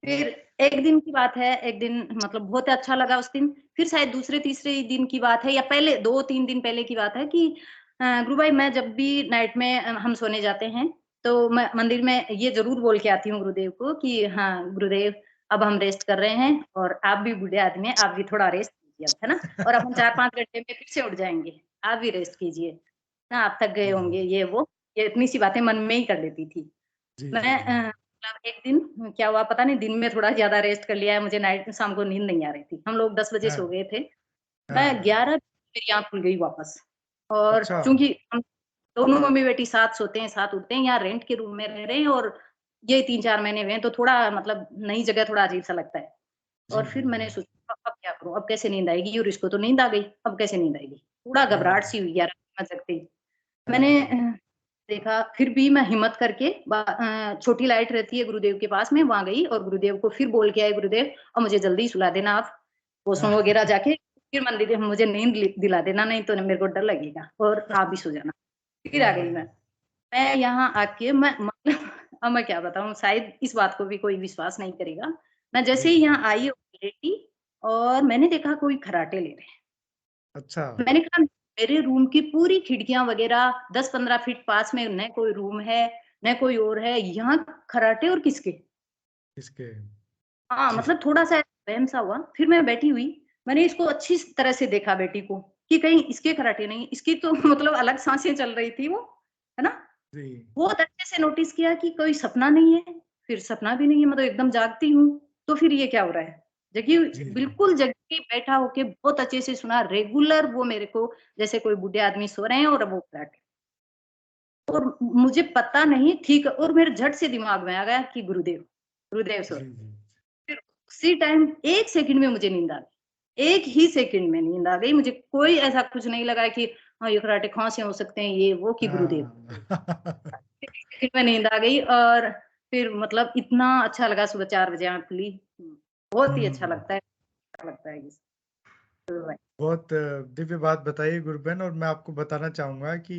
[SPEAKER 6] फिर एक दिन की बात है, एक दिन मतलब बहुत अच्छा लगा उस दिन। फिर शायद दूसरे तीसरे दिन की बात है, या पहले 2-3 दिन पहले की बात है कि गुरु भाई मैं जब भी नाइट में हम सोने जाते हैं, तो मैं मंदिर में ये जरूर बोल के आती हूँ गुरुदेव को कि हाँ गुरुदेव, अब हम रेस्ट कर रहे हैं और आप भी बूढ़े आदमी हैं, आप भी थोड़ा रेस्ट कीजिए अब, है ना, और अब हम 4-5 घंटे में फिर से उठ जाएंगे, आप भी रेस्ट कीजिए ना, आप थक गए
[SPEAKER 3] जी
[SPEAKER 6] होंगे, ये इतनी सी बातें मन में ही कर लेती थी
[SPEAKER 3] जी जी
[SPEAKER 6] मैं।
[SPEAKER 3] जी।
[SPEAKER 6] मतलब एक दिन क्या हुआ पता नहीं, दिन में थोड़ा ज्यादा रेस्ट कर लिया है, मुझे नाइट में शाम को नींद नहीं आ रही थी, हम लोग 10 बजे
[SPEAKER 3] हाँ
[SPEAKER 6] सो गए थे, मैं
[SPEAKER 3] हाँ।
[SPEAKER 6] 11 मेरी आंख खुल गई वापस। और
[SPEAKER 3] अच्छा।
[SPEAKER 6] चूंकि हम दोनों मम्मी बेटी साथ सोते हैं, साथ उठते हैं, यहाँ रेंट के रूम में रह रहे हैं, और ये 3-4 महीने हुए हैं, तो थोड़ा मतलब नई जगह थोड़ा अजीब सा लगता है।
[SPEAKER 3] जी
[SPEAKER 6] और
[SPEAKER 3] जी
[SPEAKER 6] फिर
[SPEAKER 3] जी।
[SPEAKER 6] मैंने सोचा अब क्या करूं, अब कैसे नींद आएगी, और इसको तो नींद आ गई, अब कैसे नींद आएगी, थोड़ा घबराहट
[SPEAKER 3] हाँ
[SPEAKER 6] सी हुई 11 बजे जगते ही।
[SPEAKER 3] हाँ
[SPEAKER 6] मैंने
[SPEAKER 3] हाँ।
[SPEAKER 6] देखा, फिर भी मैं हिम्मत करके छोटी लाइट रहती है गुरुदेव के पास में, वहां गई और गुरुदेव को फिर बोल के आई, गुरुदेव अब मुझे जल्दी सुला देना आप, वॉशरूम
[SPEAKER 3] हाँ।
[SPEAKER 6] वगैरह जाके फिर मंदिर में मुझे नींद दिला देना, नहीं तो मेरे को डर लगेगा, और आप भी सो जाना। फिर आ गई मैं यहाँ आके मैं मतलब अब मैं क्या बताऊं, शायद इस बात को भी कोई विश्वास नहीं करेगा। मैं
[SPEAKER 3] जी
[SPEAKER 6] जैसे ही
[SPEAKER 3] जी।
[SPEAKER 6] यहाँ आई और लेटी, और मैंने देखा कोई खराटे ले रहे हैं।
[SPEAKER 3] अच्छा।
[SPEAKER 6] मैंने कहा मेरे रूम की पूरी खिड़कियां वगैरह 10-15 फीट पास में न कोई रूम है, न कोई और है, यहाँ खराटे और किसके।
[SPEAKER 3] इसके।
[SPEAKER 6] हाँ
[SPEAKER 3] जी।
[SPEAKER 6] मतलब थोड़ा सा वहम सा हुआ। फिर मैं बैठी हुई, मैंने इसको अच्छी तरह से देखा बेटी को, कि कहीं इसके खराटे नहीं, इसकी तो मतलब अलग सांसें चल रही थी वो, है ना।
[SPEAKER 3] जी
[SPEAKER 6] बहुत अच्छे से नोटिस किया कि कोई सपना नहीं है, फिर सपना भी नहीं है, मैं तो एकदम जागती हूँ, तो फिर ये क्या हो रहा है, जगी
[SPEAKER 3] जी जी।
[SPEAKER 6] बिल्कुल जगी बैठा होके बहुत अच्छे से सुना रेगुलर, वो मेरे को जैसे कोई बूढ़े आदमी सो रहे हैं और वो खराटे, और मुझे पता नहीं ठीक, और मेरे झट से दिमाग में आ गया कि गुरुदेव, गुरुदेव सो
[SPEAKER 3] जी
[SPEAKER 6] रहे।
[SPEAKER 3] जी।
[SPEAKER 6] फिर उसी टाइम 1 सेकंड में मुझे नींद आ गई, एक ही सेकंड में नींद आ गई, मुझे कोई ऐसा कुछ नहीं लगा कि हाँ ये कराटे कहाँ से हो सकते हैं, ये वो, कि गुरुदेव।
[SPEAKER 3] हाँ।
[SPEAKER 6] फिर मैं नींद आ गई, और फिर मतलब इतना अच्छा लगा, सुबह 4 बजे आँख खुली, बहुत ही अच्छा
[SPEAKER 3] हम्म।
[SPEAKER 6] लगता है, अच्छा लगता है ये। तो भाई,
[SPEAKER 3] बहुत दिव्य बात बताइए गुरुबेन। और मैं आपको बताना चाहूंगा कि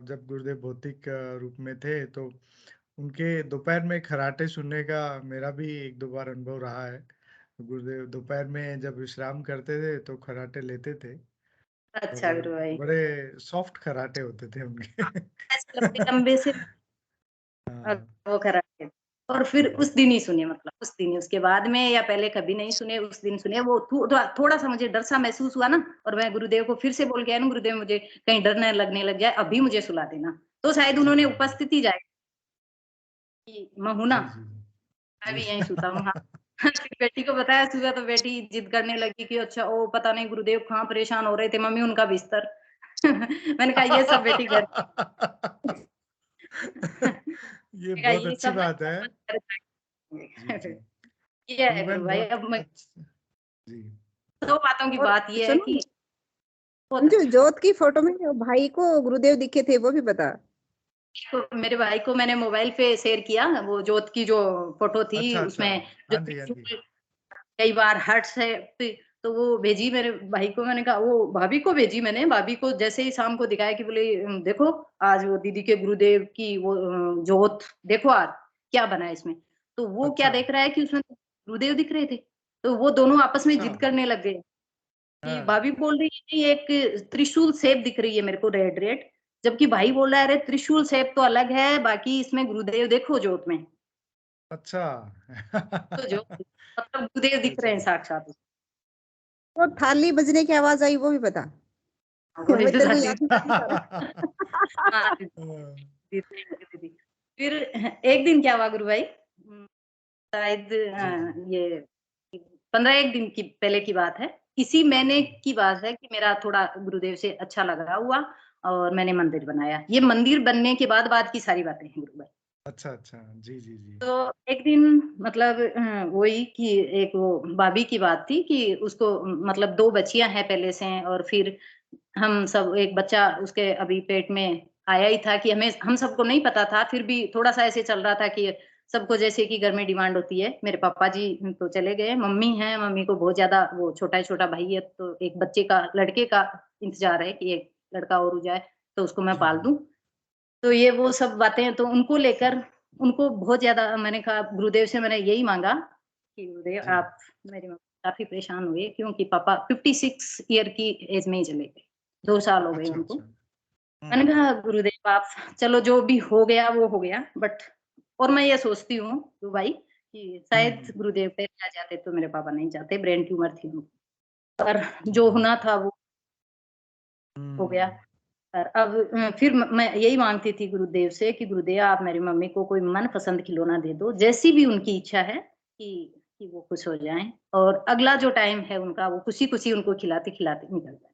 [SPEAKER 3] जब गुरुदेव भौतिक रूप में थे, तो उनके दोपहर में खराटे सुनने का मेरा भी 1-2 बार अनुभव रहा है। गुरुदेव दोपहर में जब विश्राम करते थे तो खराटे लेते थे, और
[SPEAKER 6] अच्छा गुरु भाई,
[SPEAKER 3] बड़े सॉफ्ट खराटे होते थे उनके।
[SPEAKER 6] ऐसे लंबे लंबे से, और
[SPEAKER 3] हाँ
[SPEAKER 6] वो कराटे, और फिर
[SPEAKER 3] जी।
[SPEAKER 6] उस दिन ही सुने, मतलब उस दिन ही, उसके बाद में या पहले कभी नहीं सुने, उस दिन सुने। वो थोड़ा सा मुझे डर सा महसूस हुआ ना, और मैं गुरुदेव को फिर से बोल के आया ना, गुरुदेव मुझे कहीं डर न लगने लग जाए, अभी मुझे सुला देना, तो शायद
[SPEAKER 3] जी
[SPEAKER 6] उन्होंने
[SPEAKER 3] जी
[SPEAKER 6] उपस्थिति जाए कि मैं हूं ना,
[SPEAKER 3] जी जी
[SPEAKER 6] मैं
[SPEAKER 3] जी।
[SPEAKER 6] भी यहीं सोता हूँ, हाँ। फिर बेटी को बताया सुबह, तो बेटी जिद करने लगी कि अच्छा ओ पता नहीं गुरुदेव कहाँ परेशान हो रहे थे, मम्मी उनका बिस्तर। मैंने कहा ये सब बेटी घर
[SPEAKER 3] ये
[SPEAKER 6] मैंने कहा
[SPEAKER 3] बहुत
[SPEAKER 6] ये
[SPEAKER 3] अच्छी
[SPEAKER 6] सब ना
[SPEAKER 3] बात है।
[SPEAKER 6] घर
[SPEAKER 3] जी जी।
[SPEAKER 6] जाके। ये है गुरु
[SPEAKER 3] गुरुबेन
[SPEAKER 6] भाई।
[SPEAKER 3] बहुत
[SPEAKER 6] अब मैं
[SPEAKER 3] अच्छा। जी।
[SPEAKER 6] 2 बातों की
[SPEAKER 9] और
[SPEAKER 6] बात ये है
[SPEAKER 9] सुनो,
[SPEAKER 6] कि बहुत
[SPEAKER 9] जो
[SPEAKER 6] अच्छा,
[SPEAKER 9] जोत की फोटो में जो भाई को गुरुदेव दिखे थे वो भी बता।
[SPEAKER 6] तो मेरे भाई को मैंने मोबाइल पे शेयर किया, वो जोत की जो फोटो थी
[SPEAKER 3] अच्छा अच्छा।
[SPEAKER 6] उसमें जो
[SPEAKER 3] हाँ जी हाँ जी।
[SPEAKER 6] त्रिशूल, कई बार हर्ट्स है, तो वो भेजी मेरे भाई को, मैंने कहा वो भाभी को भेजी, मैंने भाभी को जैसे ही शाम को दिखाया कि बोले देखो आज वो दीदी के गुरुदेव की वो जोत देखो आज क्या बना है इसमें, तो वो क्या
[SPEAKER 3] अच्छा
[SPEAKER 6] देख रहा है कि उसमें गुरुदेव दिख रहे थे, तो वो दोनों आपस में
[SPEAKER 3] अच्छा।
[SPEAKER 6] जिद करने लग गए कि
[SPEAKER 3] हाँ।
[SPEAKER 6] भाभी बोल रही है कि एक त्रिशूल शेप दिख रही है मेरे को रेड रेड, जबकि भाई बोल रहा है अरे त्रिशूल शेप तो अलग है, बाकी इसमें गुरुदेव देखो जोत में,
[SPEAKER 3] अच्छा।
[SPEAKER 6] तो जो मतलब गुरुदेव दिख रहे हैं
[SPEAKER 3] गजब।
[SPEAKER 6] साक्षात।
[SPEAKER 9] वो थाली बजने की आवाज आई वो भी बता।
[SPEAKER 6] वही
[SPEAKER 9] मैं
[SPEAKER 6] तो
[SPEAKER 9] तेरे को
[SPEAKER 6] सारी
[SPEAKER 9] याद नहीं करती सारा।
[SPEAKER 6] हाँ दीदी, दीदी। फिर एक दिन क्या हुआ गुरु भाई, शायद
[SPEAKER 3] जी
[SPEAKER 6] ये 15 एक दिन की पहले की बात है। इसी महीने की बात है कि मेरा थोड़ा गुरुदेव से अच्छा लगाव हुआ और मैंने मंदिर बनाया। ये मंदिर बनने के बाद की सारी बातें हैं गुरु भाई।
[SPEAKER 3] अच्छा अच्छा, जी जी जी।
[SPEAKER 6] तो एक दिन मतलब वही कि एक वो भाभी की बात थी कि उसको मतलब 2 बच्चियां हैं पहले से, और फिर हम सब एक बच्चा उसके अभी पेट में आया ही था कि हम सबको नहीं पता था, फिर भी थोड़ा सा ऐसे चल रहा था कि सबको जैसे कि घर में डिमांड होती है। मेरे पापा जी तो चले गए, मम्मी हैं, मम्मी को बहुत ज्यादा वो छोटा भाई है, तो एक बच्चे का लड़के का इंतजार है कि एक लड़का और हो जाए तो उसको मैं
[SPEAKER 3] जी
[SPEAKER 6] पाल
[SPEAKER 3] जी
[SPEAKER 6] दूं। तो ये वो सब बातें तो उनको लेकर उनको बहुत ज्यादा मैंने कहा, गुरुदेव से मैंने यही मांगा कि गुरुदेव
[SPEAKER 3] जी।
[SPEAKER 6] आप, मेरी मम्मी काफी परेशान हुए क्योंकि पापा 56 ईयर की एज में ही चले गए, 2 साल हो गए
[SPEAKER 3] अच्छा
[SPEAKER 6] उनको।
[SPEAKER 3] अच्छा।
[SPEAKER 6] मैंने कहा गुरुदेव आप, चलो जो भी हो गया वो हो गया, बट और मैं ये सोचती हूँ तो भाई कि शायद
[SPEAKER 3] हम्म।
[SPEAKER 6] गुरुदेव पहले आ जाते तो मेरे पापा नहीं जाते, ब्रेन ट्यूमर थी उनको, पर
[SPEAKER 3] जी
[SPEAKER 6] जो
[SPEAKER 3] जी।
[SPEAKER 6] होना था वो हो गया।
[SPEAKER 3] हम्म।
[SPEAKER 6] और अब फिर मैं यही मांगती थी गुरुदेव से कि गुरुदेव आप मेरी मम्मी को कोई मनपसंद खिलौना दे दो, जैसी भी उनकी इच्छा है कि वो खुश हो जाएं, और अगला जो टाइम है उनका वो खुशी खुशी उनको खिलाते खिलाते निकल जाए।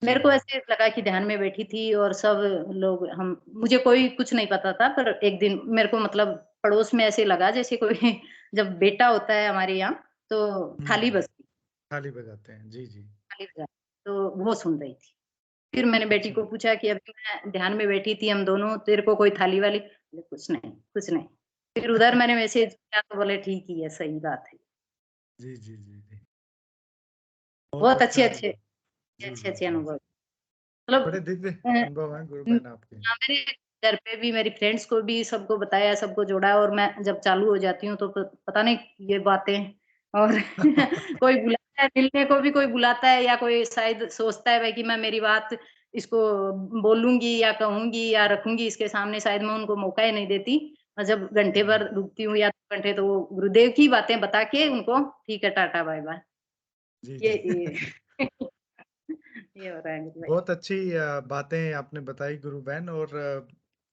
[SPEAKER 3] जी
[SPEAKER 6] मेरे को
[SPEAKER 3] जी।
[SPEAKER 6] ऐसे लगा कि ध्यान में बैठी थी और सब लोग, हम, मुझे कोई कुछ नहीं पता था, पर एक दिन मेरे को मतलब पड़ोस में ऐसे लगा जैसे कोई जब बेटा होता है हमारे यहाँ तो थाली
[SPEAKER 3] हम्म।
[SPEAKER 6] बजती,
[SPEAKER 3] थाली बजाते हैं, जी जी।
[SPEAKER 6] थाली बजा, तो वो सुन रही थी। फिर मैंने बेटी
[SPEAKER 3] अच्छा।
[SPEAKER 6] को पूछा कि अभी मैं ध्यान में बैठी थी हम दोनों, तेरे को कोई थाली वाली, बोले, कुछ नहीं कुछ नहीं। फिर उधर मैंने मैसेज किया तो बोले ठीक ही है, सही बात है।
[SPEAKER 3] जी जी जी जी। बहुत
[SPEAKER 6] बहुत
[SPEAKER 3] अच्छा
[SPEAKER 6] अच्छे
[SPEAKER 3] है।
[SPEAKER 6] अच्छे
[SPEAKER 3] जी
[SPEAKER 6] अच्छे
[SPEAKER 3] जी
[SPEAKER 6] अच्छे
[SPEAKER 3] जी।
[SPEAKER 6] अनुभव मतलब
[SPEAKER 3] बड़े दिव्य
[SPEAKER 6] अ,
[SPEAKER 3] अनुभव हैं गुरु
[SPEAKER 6] हाँ,
[SPEAKER 3] बहन आपके।
[SPEAKER 6] मेरे घर पे भी मेरी फ्रेंड्स को भी सबको बताया, सबको जोड़ा, और मैं जब चालू हो जाती हूँ तो पता नहीं ये बातें, और कोई बुलाता है मिलने को भी, कोई बुलाता है या कोई शायद सोचता है भाई कि मैं मेरी बात इसको बोलूंगी या कहूंगी या रखूंगी इसके सामने, शायद मैं उनको मौका ही नहीं देती। मैं जब घंटे भर रुकती हूँ या 2 घंटे तो वो गुरुदेव की बातें बता के उनको, ठीक है टाटा बाय बाय,
[SPEAKER 3] जी
[SPEAKER 6] ये
[SPEAKER 3] जी।
[SPEAKER 6] ये हो रहा है गुरु भाई।
[SPEAKER 3] बहुत अच्छी बातें आपने बताई गुरु बहन। और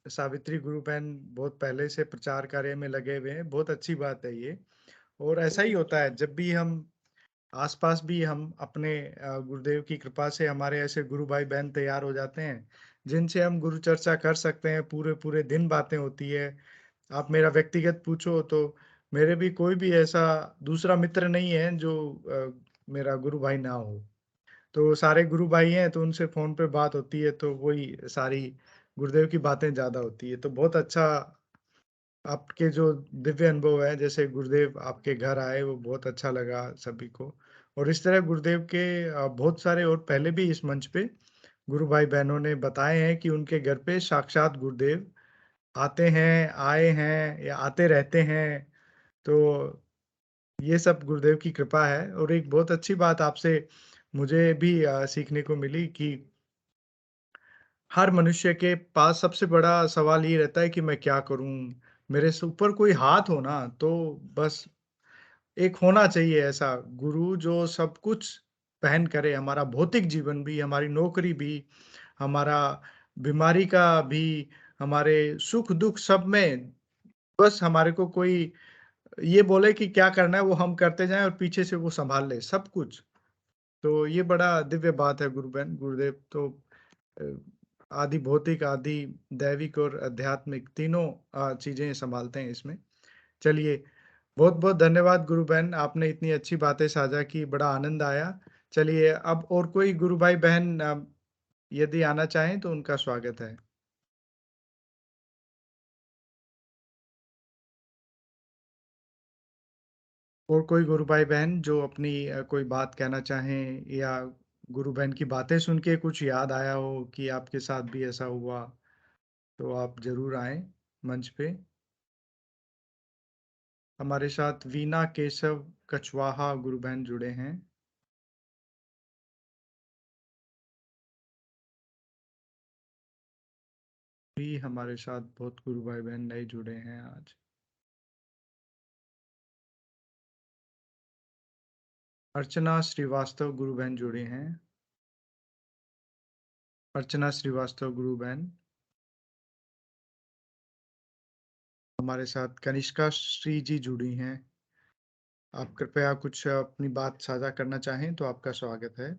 [SPEAKER 3] सावित्री गुरु बहन बहुत पहले से प्रचार कार्य में लगे हुए हैं, बहुत अच्छी बात है ये। और ऐसा ही होता है जब भी हम आसपास भी हम अपने गुरुदेव की कृपा से हमारे ऐसे गुरु भाई बहन तैयार हो जाते हैं जिनसे हम गुरु चर्चा कर सकते हैं, पूरे पूरे दिन बातें होती है। आप मेरा व्यक्तिगत पूछो तो मेरे भी कोई भी ऐसा दूसरा मित्र नहीं है जो मेरा गुरु भाई ना हो। तो सारे गुरु भाई हैं तो उनसे फोन पे बात होती है, तो वही सारी गुरुदेव की बातें ज्यादा होती है। तो बहुत अच्छा आपके जो दिव्य अनुभव है, जैसे गुरुदेव आपके घर आए, वो बहुत अच्छा लगा सभी को। और इस तरह गुरुदेव के बहुत सारे और पहले भी इस मंच पे गुरु भाई बहनों ने बताए हैं कि उनके घर पे साक्षात गुरुदेव आते हैं, आए हैं या आते रहते हैं। तो ये सब गुरुदेव की कृपा है। और एक बहुत अच्छी बात आपसे मुझे भी सीखने को मिली कि हर मनुष्य के पास सबसे बड़ा सवाल ये रहता है कि मैं क्या करूं। मेरे से ऊपर कोई हाथ हो ना, तो बस एक होना चाहिए ऐसा गुरु जो सब कुछ पहन करे, हमारा भौतिक जीवन भी, हमारी नौकरी भी, हमारा बीमारी का भी, हमारे सुख दुख सब में। बस हमारे को कोई ये बोले कि क्या करना है वो हम करते जाएं और पीछे से वो संभाल ले सब कुछ। तो ये बड़ा दिव्य बात है गुरु बहन। गुरुदेव तो अ, आदि भौतिक, आदि दैविक और आध्यात्मिक तीनों चीजें संभालते हैं इसमें। चलिए, बहुत बहुत धन्यवाद गुरु बहन, आपने इतनी अच्छी बातें साझा की, बड़ा आनंद आया। चलिए, अब और कोई गुरु भाई बहन यदि आना चाहें तो उनका स्वागत है। और कोई गुरु भाई बहन जो अपनी कोई बात कहना चाहें, या गुरु बहन की बातें सुन के कुछ याद आया हो कि आपके साथ भी ऐसा हुआ, तो आप जरूर आएं मंच पे। हमारे साथ वीना केशव कछवाहा गुरु बहन जुड़े हैं। भी हमारे साथ बहुत गुरु भाई बहन नए जुड़े हैं आज। अर्चना श्रीवास्तव गुरु बहन जुड़े हैं। अर्चना श्रीवास्तव गुरु बहन, हमारे साथ कनिष्का श्री जी जुड़ी हैं। आप कृपया कुछ अपनी बात साझा करना चाहें तो आपका स्वागत है।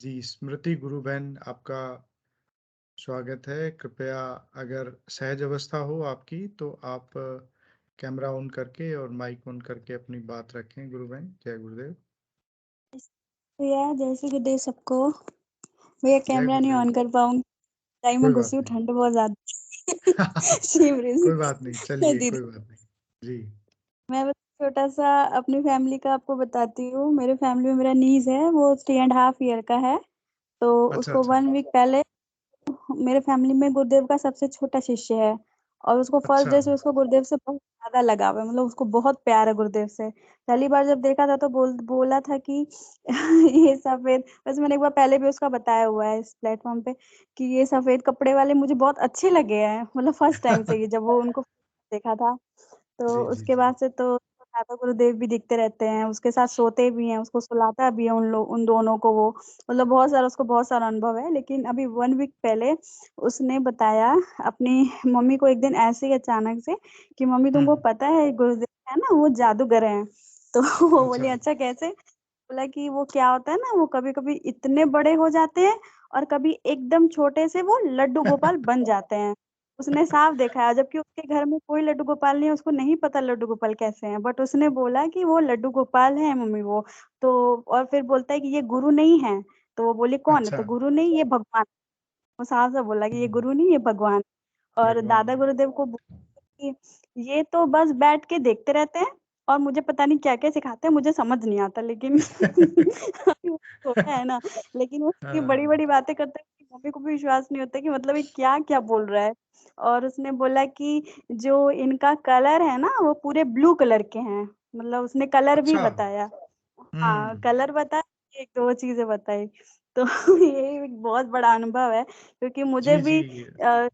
[SPEAKER 3] जी, स्मृति गुरु बहन, आपका स्वागत है। कृपया अगर सहज अवस्था हो आपकी तो आप कैमरा ऑन करके और माइक ऑन करके अपनी बात रखें। गुरु बहन, जय गुरुदेव।
[SPEAKER 10] भैया जय श्री गुरुदेव सबको। भैया कैमरा नहीं ऑन कर पाऊंगी, टाइम में
[SPEAKER 3] कोई
[SPEAKER 10] घुसी
[SPEAKER 3] बात
[SPEAKER 10] हूँ,
[SPEAKER 3] नहीं।
[SPEAKER 10] ठंड बहुत ज्यादा शिवरे
[SPEAKER 3] कोई
[SPEAKER 10] से
[SPEAKER 3] बात नहीं, चलिए,
[SPEAKER 10] दीदी।
[SPEAKER 3] कोई बात नहीं जी।
[SPEAKER 10] मैं बस छोटा सा अपनी फैमिली का आपको बताती हूँ। मेरे फैमिली में मेरा नीज है, वो 3.5 ईयर का है। तो
[SPEAKER 3] अच्छा
[SPEAKER 10] उसको
[SPEAKER 3] अच्छा।
[SPEAKER 10] 1 वीक पहले मेरे फैमिली में गुरुदेव का सबसे छोटा शिष्य है, और उसको फर्स्ट
[SPEAKER 3] अच्छा।
[SPEAKER 10] डे से उसको गुरुदेव से बहुत ज्यादा लगाव है, मतलब उसको बहुत प्यार है गुरुदेव से। पहली बार जब देखा था तो बोला था कि ये सफेद, वैसे मैंने एक बार पहले भी उसका बताया हुआ है इस प्लेटफॉर्म पे कि ये सफेद कपड़े वाले मुझे बहुत अच्छे लगे हैं, मतलब फर्स्ट टाइम से ही जब वो उनको देखा था। तो
[SPEAKER 3] जी जी
[SPEAKER 10] उसके
[SPEAKER 3] जी।
[SPEAKER 10] बाद से तो दादा गुरुदेव भी दिखते रहते हैं, उसके साथ सोते भी हैं, उसको सुलाता भी है उन दोनों को वो, मतलब उसको बहुत सारा अनुभव है। लेकिन अभी 1 वीक पहले उसने बताया अपनी मम्मी को एक दिन ऐसे ही अचानक से कि मम्मी तुमको पता है गुरुदेव है ना, वो जादूगर हैं। तो वो बोली
[SPEAKER 3] अच्छा।
[SPEAKER 10] अच्छा कैसे? बोला कि वो क्या होता है ना, वो कभी कभी इतने बड़े हो जाते हैं और कभी एकदम छोटे से वो लड्डू गोपाल बन जाते हैं। उसने साफ देखा है, जबकि उसके घर में कोई लड्डू गोपाल नहीं है, उसको नहीं पता लड्डू गोपाल कैसे हैं, बट उसने बोला कि वो लड्डू गोपाल है मम्मी वो। तो और फिर बोलता है कि ये गुरु नहीं है। तो वो बोली कौन है?
[SPEAKER 3] अच्छा।
[SPEAKER 10] तो गुरु नहीं, ये भगवान। वो साफ साफ बोला कि ये
[SPEAKER 3] हम्म,
[SPEAKER 10] गुरु नहीं, ये भगवान। और
[SPEAKER 3] भगवान
[SPEAKER 10] दादा
[SPEAKER 3] है।
[SPEAKER 10] गुरुदेव को कि ये तो बस बैठ के देखते रहते हैं और मुझे पता नहीं क्या क्या सिखाते हैं, मुझे समझ नहीं आता। लेकिन अभी वो छोटा है ना, लेकिन वो इतनी बड़ी
[SPEAKER 3] हाँ।
[SPEAKER 10] बड़ी बातें करता है कि मम्मी को भी विश्वास नहीं होता कि मतलब ये क्या क्या बोल रहा है। और उसने बोला कि जो इनका कलर है ना वो पूरे ब्लू कलर के हैं, मतलब उसने कलर भी
[SPEAKER 3] अच्छा।
[SPEAKER 10] बताया। हाँ कलर बताया, एक दो चीजें बताई। तो ये एक बहुत बड़ा अनुभव है, क्योंकि मुझे
[SPEAKER 3] जी जी
[SPEAKER 10] भी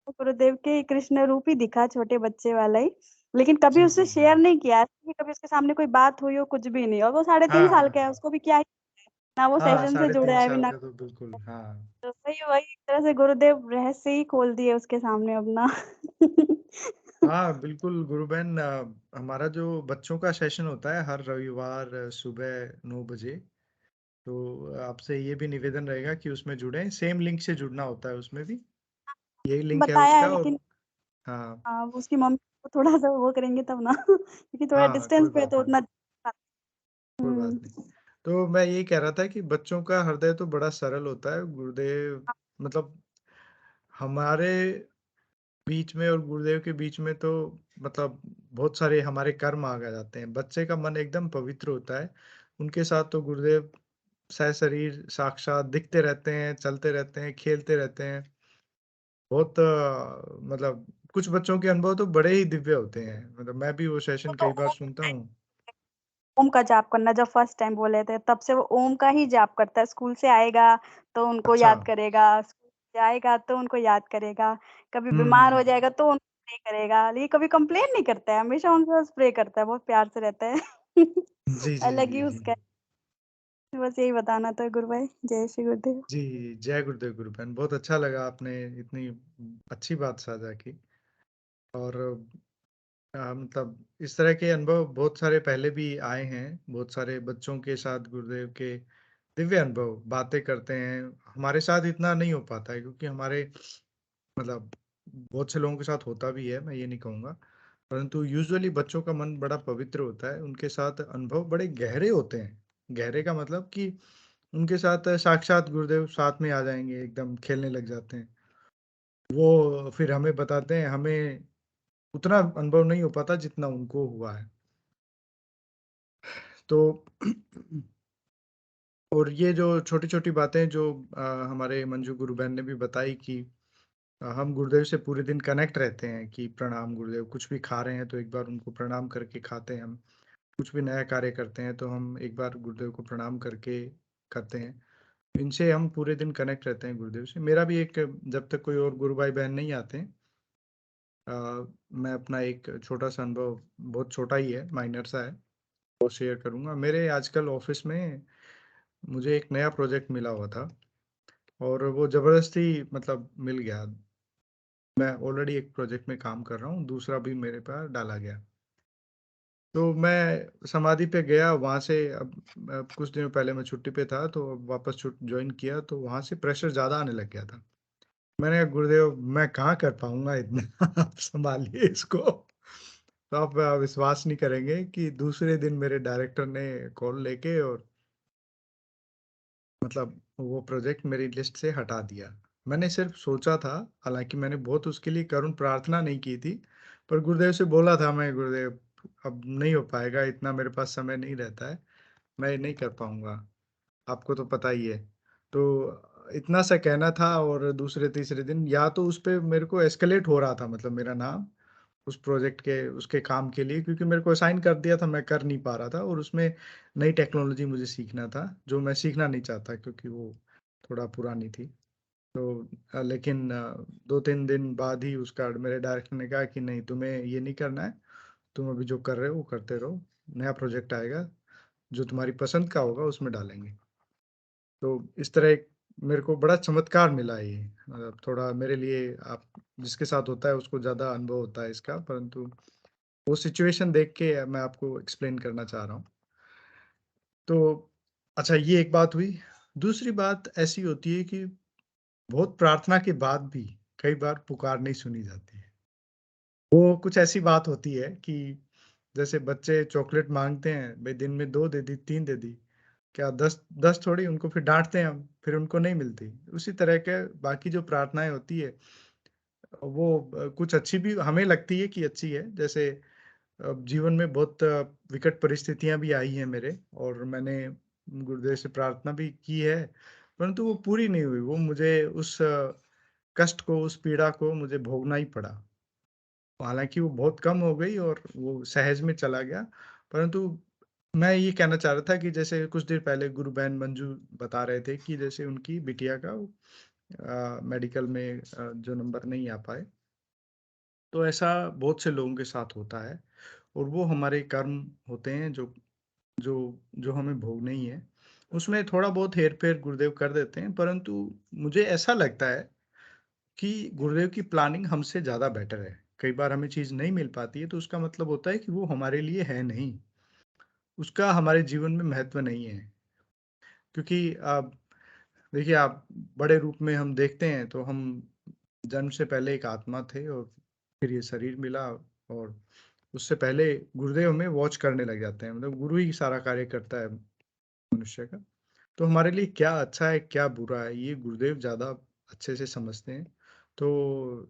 [SPEAKER 10] गुरुदेव के कृष्ण रूप ही दिखा, छोटे बच्चे वाला ही। लेकिन कभी
[SPEAKER 3] जी
[SPEAKER 10] उससे
[SPEAKER 3] जी जी।
[SPEAKER 10] शेयर नहीं किया कि कभी उसके सामने कोई बात हुई हो, कुछ भी नहीं। और वो 3.5 साल का है,
[SPEAKER 3] हाँ
[SPEAKER 10] उसको भी क्या ही, ना वो
[SPEAKER 3] हाँ,
[SPEAKER 10] सेशन से जुड़ा
[SPEAKER 3] 3.5
[SPEAKER 10] है भी
[SPEAKER 3] साल
[SPEAKER 10] ना।
[SPEAKER 3] का तो बिल्कुल। हाँ
[SPEAKER 10] तो वही वही एक तरह से गुरुदेव रहस्य ही खोल दिए उसके सामने अपना।
[SPEAKER 3] हाँ, बिल्कुल गुरु बहन, हमारा जो बच्चों का सेशन होता है हर रविवार सुबह 9 बजे। तो आपसे ये भी निवेदन रहेगा कि उसमें जुड़ें, सेम लिंक से जुड़ना होता है उसमें भी, यही लिंक है
[SPEAKER 10] बताया है,
[SPEAKER 3] उसका। और
[SPEAKER 10] लेकिन
[SPEAKER 3] हाँ
[SPEAKER 10] उसकी मम्मी को थोड़ा सा वो करेंगे तब ना, क्योंकि थोड़ा
[SPEAKER 3] हाँ,
[SPEAKER 10] डिस्टेंस
[SPEAKER 3] कोई
[SPEAKER 10] पे है
[SPEAKER 3] बात
[SPEAKER 10] तो
[SPEAKER 3] नहीं,
[SPEAKER 10] उतना।
[SPEAKER 3] कोई बात नहीं। तो मैं यही कह रहा था कि बच्चों का हृदय तो बड़ा सरल होता है। गुरुदेव मतलब हमारे बीच में और गुरुदेव के बीच में तो मतलब बहुत सारे हमारे कर्म आ जाते हैं। बच्चे का मन एकदम पवित्र होता है, उनके साथ तो गुरुदेव सशरीर साक्षात दिखते रहते हैं, चलते रहते हैं, खेलते रहते हैं। बहुत मतलब कुछ बच्चों के अनुभव तो बड़े ही दिव्य होते हैं, मतलब मैं भी वो सेशन
[SPEAKER 10] वो तो
[SPEAKER 3] कई बार सुनता हूँ।
[SPEAKER 10] ओम का जाप करना, जब फर्स्ट टाइम बोले थे तब से वो ओम का ही जाप करता है। स्कूल से आएगा तो उनको
[SPEAKER 3] अच्छा।
[SPEAKER 10] याद करेगा, स्कूल से आएगा तो उनको याद करेगा, कभी बीमार हो
[SPEAKER 3] हम्म।
[SPEAKER 10] जाएगा तो उनको प्रे करेगा। ये कभी कंप्लेन नहीं करता है, हमेशा उनसे बस प्रे करता है, बहुत प्यार से रहता है।
[SPEAKER 3] जी जी
[SPEAKER 10] अलग
[SPEAKER 3] जी
[SPEAKER 10] ही
[SPEAKER 3] जी।
[SPEAKER 10] उसका है। बस यही बताना था गुरु भाई। जय श्री गुरुदेव।
[SPEAKER 3] जी, जय गुरुदेव गुरु बहन, बहुत अच्छा लगा, आपने इतनी अच्छी बात साझा की। और मतलब इस तरह के अनुभव बहुत सारे पहले भी आए हैं, बहुत सारे बच्चों के साथ गुरुदेव के दिव्य अनुभव बातें करते हैं। हमारे साथ इतना नहीं हो पाता है क्योंकि हमारे मतलब बहुत से लोगों के साथ होता भी है, मैं ये नहीं कहूँगा, परंतु यूजुअली बच्चों का मन बड़ा पवित्र होता है, उनके साथ अनुभव बड़े गहरे होते हैं। गहरे का मतलब कि उनके साथ साक्षात गुरुदेव साथ में आ जाएंगे, एकदम खेलने लग जाते हैं। वो फिर हमें बताते हैं, हमें उतना अनुभव नहीं हो पाता जितना उनको हुआ है। तो और ये जो छोटी-छोटी बातें जो हमारे मंजू गुरु बहन ने भी बताई कि हम गुरुदेव से पूरे दिन कनेक्ट रहते हैं कि प्रणाम गुरुदेव, कुछ भी खा रहे हैं तो एक बार उनको प्रणाम करके खाते हैं हम, कुछ भी नया कार्य करते हैं तो हम एक बार गुरुदेव को प्रणाम करके करते हैं। इनसे हम पूरे दिन कनेक्ट रहते हैं गुरुदेव से। मेरा भी एक, जब तक कोई और गुरु भाई बहन नहीं आते हैं, मैं अपना एक छोटा-सा अनुभव, बहुत छोटा ही है, माइनर सा है, वो शेयर करूँगा। मेरे आजकल ऑफ़िस में मुझे एक नया प्रोजेक्ट मिला हुआ था और वो ज़बरदस्ती मतलब मिल गया। मैं ऑलरेडी एक प्रोजेक्ट में काम कर रहा हूँ, दूसरा भी मेरे पास डाला गया। तो मैं समाधि पे गया, वहाँ से अब कुछ दिनों पहले मैं छुट्टी पे था, तो वापस जॉइन किया, तो वहाँ से प्रेशर ज़्यादा आने लग गया था। मैंने कहा, गुरुदेव मैं कहाँ कर पाऊँगा इतना, आप सँभालिए इसको। तो आप विश्वास नहीं करेंगे कि दूसरे दिन मेरे डायरेक्टर ने कॉल लेके और मतलब वो प्रोजेक्ट मेरी लिस्ट से हटा दिया। मैंने सिर्फ़ सोचा था, हालाँकि मैंने बहुत उसके लिए करुण प्रार्थना नहीं की थी, पर गुरुदेव से बोला था मैं, गुरुदेव अब नहीं हो पाएगा, इतना मेरे पास समय नहीं रहता है, मैं नहीं कर पाऊँगा, आपको तो पता ही है। तो इतना सा कहना था और दूसरे-तीसरे दिन या तो उस पे मेरे को एस्केलेट हो रहा था, मतलब मेरा नाम उस प्रोजेक्ट के उसके काम के लिए, क्योंकि मेरे को असाइन कर दिया था, मैं कर नहीं पा रहा था और उसमें नई टेक्नोलॉजी मुझे सीखना था, जो मैं सीखना नहीं चाहता क्योंकि वो थोड़ा पुरानी थी। तो लेकिन 2-3 दिन बाद ही उसका मेरे डायरेक्टर ने कहा कि नहीं, तुम्हें ये नहीं करना है, तुम अभी जो कर रहे हो वो करते रहो, नया प्रोजेक्ट आएगा, जो तुम्हारी पसंद का होगा उसमें डालेंगे। तो इस तरह एक मेरे को बड़ा चमत्कार मिला ये, मतलब थोड़ा मेरे लिए, आप जिसके साथ होता है उसको ज़्यादा अनुभव होता है इसका, परंतु वो सिचुएशन देख के मैं आपको एक्सप्लेन करना चाह रहा हूँ। तो अच्छा, ये एक बात हुई। दूसरी बात ऐसी होती है कि बहुत प्रार्थना के बाद भी कई बार पुकार नहीं सुनी जाती है। वो कुछ ऐसी बात होती है कि जैसे बच्चे चॉकलेट माँगते हैं, भई दिन में 2 दे दी, 3 दे दी। क्या 10 थोड़ी, उनको फिर डाँटते हैं हम, फिर उनको नहीं मिलती। उसी तरह के बाकी जो प्रार्थनाएँ होती है, वो कुछ अच्छी भी हमें लगती है कि अच्छी है। जैसे जीवन में बहुत विकट परिस्थितियाँ भी आई हैं मेरे, और मैंने गुरुदेव से प्रार्थना भी की है, परंतु वो पूरी नहीं हुई। वो मुझे उस कष्ट को, उस पीड़ा को मुझे भोगना ही पड़ा। हालाँकि वो बहुत कम हो गई और वो सहज में चला गया, परंतु मैं ये कहना चाह रहा था कि जैसे कुछ देर पहले गुरु बहन मंजू बता रहे थे कि जैसे उनकी बिटिया का मेडिकल में जो नंबर नहीं आ पाए, तो ऐसा बहुत से लोगों के साथ होता है और वो हमारे कर्म होते हैं जो जो जो हमें भोगने ही है। उसमें थोड़ा बहुत हेर-फेर गुरुदेव कर देते हैं, परंतु मुझे ऐसा लगता है कि गुरुदेव की प्लानिंग हमसे ज़्यादा बेटर है। कई बार हमें चीज़ नहीं मिल पाती है, तो उसका मतलब होता है कि वो हमारे लिए है नहीं, उसका हमारे जीवन में महत्व नहीं है। क्योंकि आप देखिए, आप बड़े रूप में हम देखते हैं तो हम जन्म से पहले एक आत्मा थे और फिर ये शरीर मिला, और उससे पहले गुरुदेव हमें वॉच करने लग जाते हैं, मतलब गुरु ही सारा कार्य करता है मनुष्य का। तो हमारे लिए क्या अच्छा है, क्या बुरा है, ये गुरुदेव ज़्यादा अच्छे से समझते हैं। तो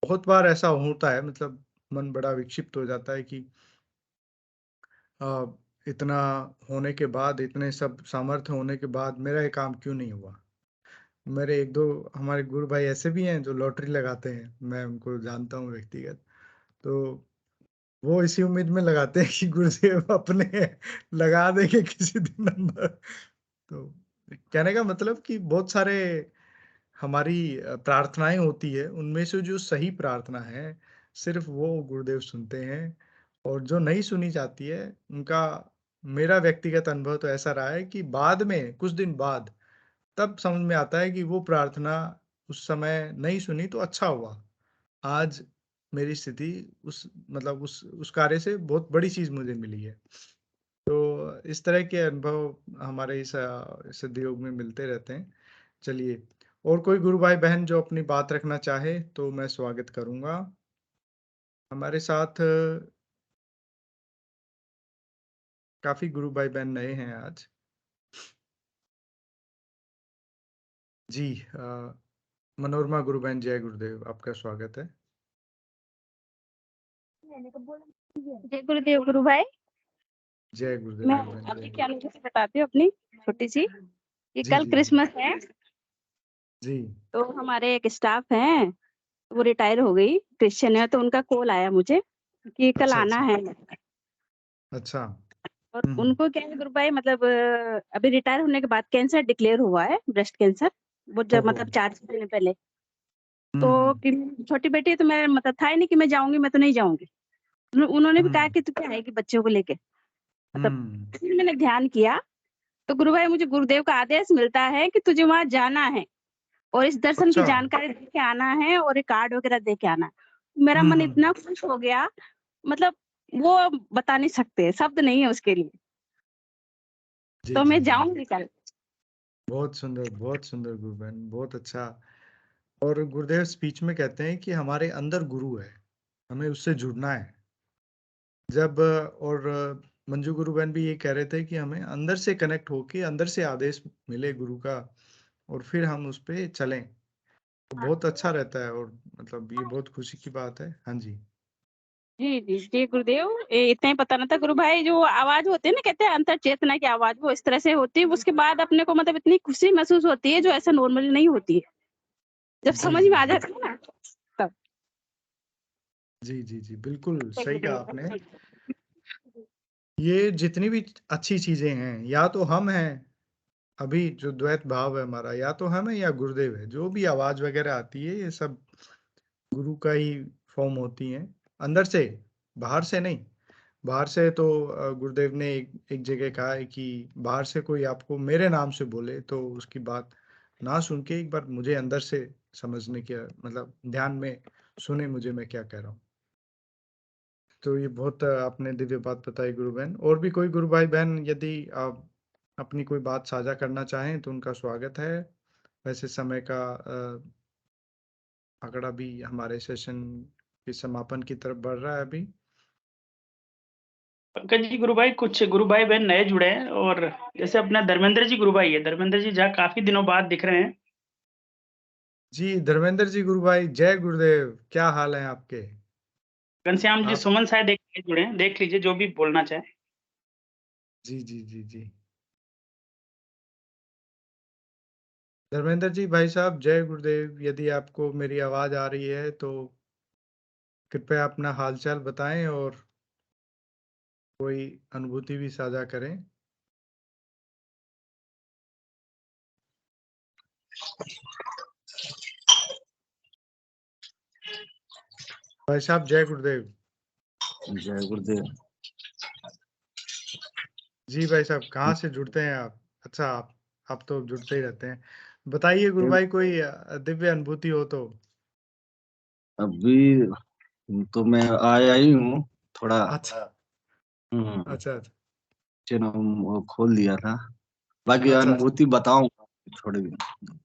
[SPEAKER 3] बहुत बार ऐसा होता है, मतलब मन बड़ा विक्षिप्त हो जाता है कि अ, इतना होने के बाद, इतने सब सामर्थ्य होने के बाद मेरा ये काम क्यों नहीं हुआ? मेरे 1-2 हमारे गुरु भाई ऐसे भी हैं जो लॉटरी लगाते हैं, मैं उनको जानता हूँ व्यक्तिगत। तो वो इसी उम्मीद में लगाते हैं कि गुरुदेव अपने लगा देंगे किसी दिन नंबर। तो कहने का मतलब कि बहुत सारे हमारी प्रार्थनाएँ होती है, उनमें से जो सही प्रार्थना है, सिर्फ़ वो गुरुदेव सुनते हैं, और जो नहीं सुनी जाती है, उनका, मेरा व्यक्तिगत अनुभव तो ऐसा रहा है कि बाद में, कुछ दिन बाद, तब समझ में आता है कि वो प्रार्थना उस समय नहीं सुनी तो अच्छा हुआ। आज मेरी स्थिति उस, मतलब उस कार्य से बहुत बड़ी चीज़ मुझे मिली है। तो इस तरह के अनुभव हमारे इस सिद्ध योग में मिलते रहते हैं। चलिए, और कोई गुरु भाई बहन जो अपनी बात रखना चाहे तो मैं स्वागत करूँगा। हमारे साथ काफ़ी गुरु भाई बहन नए हैं आज। जी, मनोरमा गुरु बहन, जय गुरुदेव, आपका स्वागत है।
[SPEAKER 10] जय गुरुदेव गुरु भाई।
[SPEAKER 3] जय गुरुदेव
[SPEAKER 10] मैं
[SPEAKER 3] गुरु बहन, जय
[SPEAKER 10] आपकी
[SPEAKER 3] गुरुदेव।
[SPEAKER 10] क्या अनुभूति बताती हूँ अपनी छोटी सी, कि
[SPEAKER 3] जी,
[SPEAKER 10] कल
[SPEAKER 3] जी, जी।
[SPEAKER 10] क्रिसमस है,
[SPEAKER 3] जी,
[SPEAKER 10] तो हमारे एक स्टाफ हैं, वो रिटायर हो गई, क्रिश्चियन है, तो उनका कॉल आया मुझे कि कल
[SPEAKER 3] अच्छा,
[SPEAKER 10] आना
[SPEAKER 3] अच्छा।
[SPEAKER 10] है।
[SPEAKER 3] अच्छा,
[SPEAKER 10] और उनको क्या है गुरु भाई, मतलब अभी रिटायर होने के बाद कैंसर डिक्लेयर हुआ है, ब्रेस्ट कैंसर, वो जब
[SPEAKER 3] ओहो।
[SPEAKER 10] मतलब 4 साल पहले। तो छोटी बेटी है, तो मैं मतलब था ही नहीं कि मैं जाऊंगी, मैं तो नहीं जाऊंगी। उन्होंने भी कहा कि तू क्या आएगी बच्चों को लेके, मतलब फिर मैंने ध्यान किया तो गुरु भाई मुझे गुरुदेव का आदेश मिलता है कि तुझे वहां जाना है और इस दर्शन की
[SPEAKER 3] अच्छा।
[SPEAKER 10] जानकारी दे के आना है और एक कार्ड वगैरह दे के आना है। मेरा मन इतना खुश हो गया, मतलब वो बता नहीं सकते, शब्द नहीं है उसके लिए।
[SPEAKER 3] जी,
[SPEAKER 10] तो
[SPEAKER 3] जी,
[SPEAKER 10] मैं
[SPEAKER 3] जी।
[SPEAKER 10] जाऊंगी कल।
[SPEAKER 3] बहुत सुंदर गुरु बहन, बहुत अच्छा। और गुरुदेव स्पीच में कहते हैं कि हमारे अंदर गुरु है, हमें उससे जुड़ना है। जब और मंजू गुरु बहन भी ये कह रहे थे कि हमें अंदर से कनेक्ट होके अंदर से आदेश मिले गुरु का और फिर हम उस पे चलें, तो बहुत अच्छा रहता है। और मतलब ये बहुत खुशी की बात है। हाँ जी।
[SPEAKER 10] जी जी जी गुरुदेव, इतना ही पता ना था गुरु भाई। जो आवाज होती है ना, कहते हैं अंतर चेतना की आवाज, वो इस तरह से होती है। उसके बाद अपने को मतलब इतनी खुशी महसूस होती है जो ऐसा नॉर्मली नहीं होती है, जब
[SPEAKER 3] जी,
[SPEAKER 10] समझ
[SPEAKER 3] जी,
[SPEAKER 10] में आ
[SPEAKER 3] जी।
[SPEAKER 10] जाती है ना तब।
[SPEAKER 3] जी, जी, जी, बिल्कुल सही कहा आपने। ये जितनी भी अच्छी चीजें हैं, या तो हम हैं, अभी जो द्वैत भाव है हमारा, या तो हम है या गुरुदेव है। जो भी आवाज वगैरह आती है, ये सब गुरु का ही फॉर्म होती हैं, अंदर से, बाहर से नहीं। बाहर से तो गुरुदेव ने एक जगह कहा है कि बाहर से कोई आपको मेरे नाम से बोले तो उसकी बात ना सुन के एक बार मुझे अंदर से समझने की, मतलब ध्यान में सुने मुझे, मैं क्या कह रहा हूँ। तो ये बहुत आपने दिव्य बात बताई गुरु बहन। और भी कोई गुरु भाई बहन यदि आप अपनी कोई बात साझा करना चाहें तो उनका स्वागत है। वैसे समय का आंकड़ा भी हमारे सेशन के समापन की तरफ बढ़ रहा है अभी।
[SPEAKER 8] पंकज जी, गुरु भाई कुछ गुरु भाई बहन नए जुड़े हैं, और जैसे अपना धर्मेंद्र जी गुरु भाई है, धर्मेंद्र जी जहाँ काफी दिनों बाद दिख रहे हैं।
[SPEAKER 3] जी धर्मेंद्र जी गुरु भाई, जय गुरुदेव, क्या हाल है आपके?
[SPEAKER 8] घनश्याम जी
[SPEAKER 3] आप
[SPEAKER 8] सुमन शायद एक नए जुड़े हैं, देख लीजिए जो भी बोलना चाहे।
[SPEAKER 3] जी, जी, जी, जी। धर्मेंद्र जी भाई साहब, जय गुरुदेव। यदि आपको मेरी आवाज आ रही है तो कृपया अपना हालचाल बताएं और कोई अनुभूति भी साझा करें। भाई साहब, जय गुरुदेव।
[SPEAKER 11] जय गुरुदेव।
[SPEAKER 3] जी भाई साहब, कहाँ से जुड़ते हैं आप? अच्छा, आप तो जुड़ते ही रहते हैं। बताइए गुरु भाई, कोई दिव्य अनुभूति हो तो।
[SPEAKER 11] अभी तो मैं आया ही हूँ थोड़ा।
[SPEAKER 3] अच्छा,
[SPEAKER 11] हम्म,
[SPEAKER 3] अच्छा,
[SPEAKER 11] चैनल खोल दिया था। बाकी
[SPEAKER 3] अच्छा, अच्छा,
[SPEAKER 11] अनुभूति बताऊंगा थोड़ी,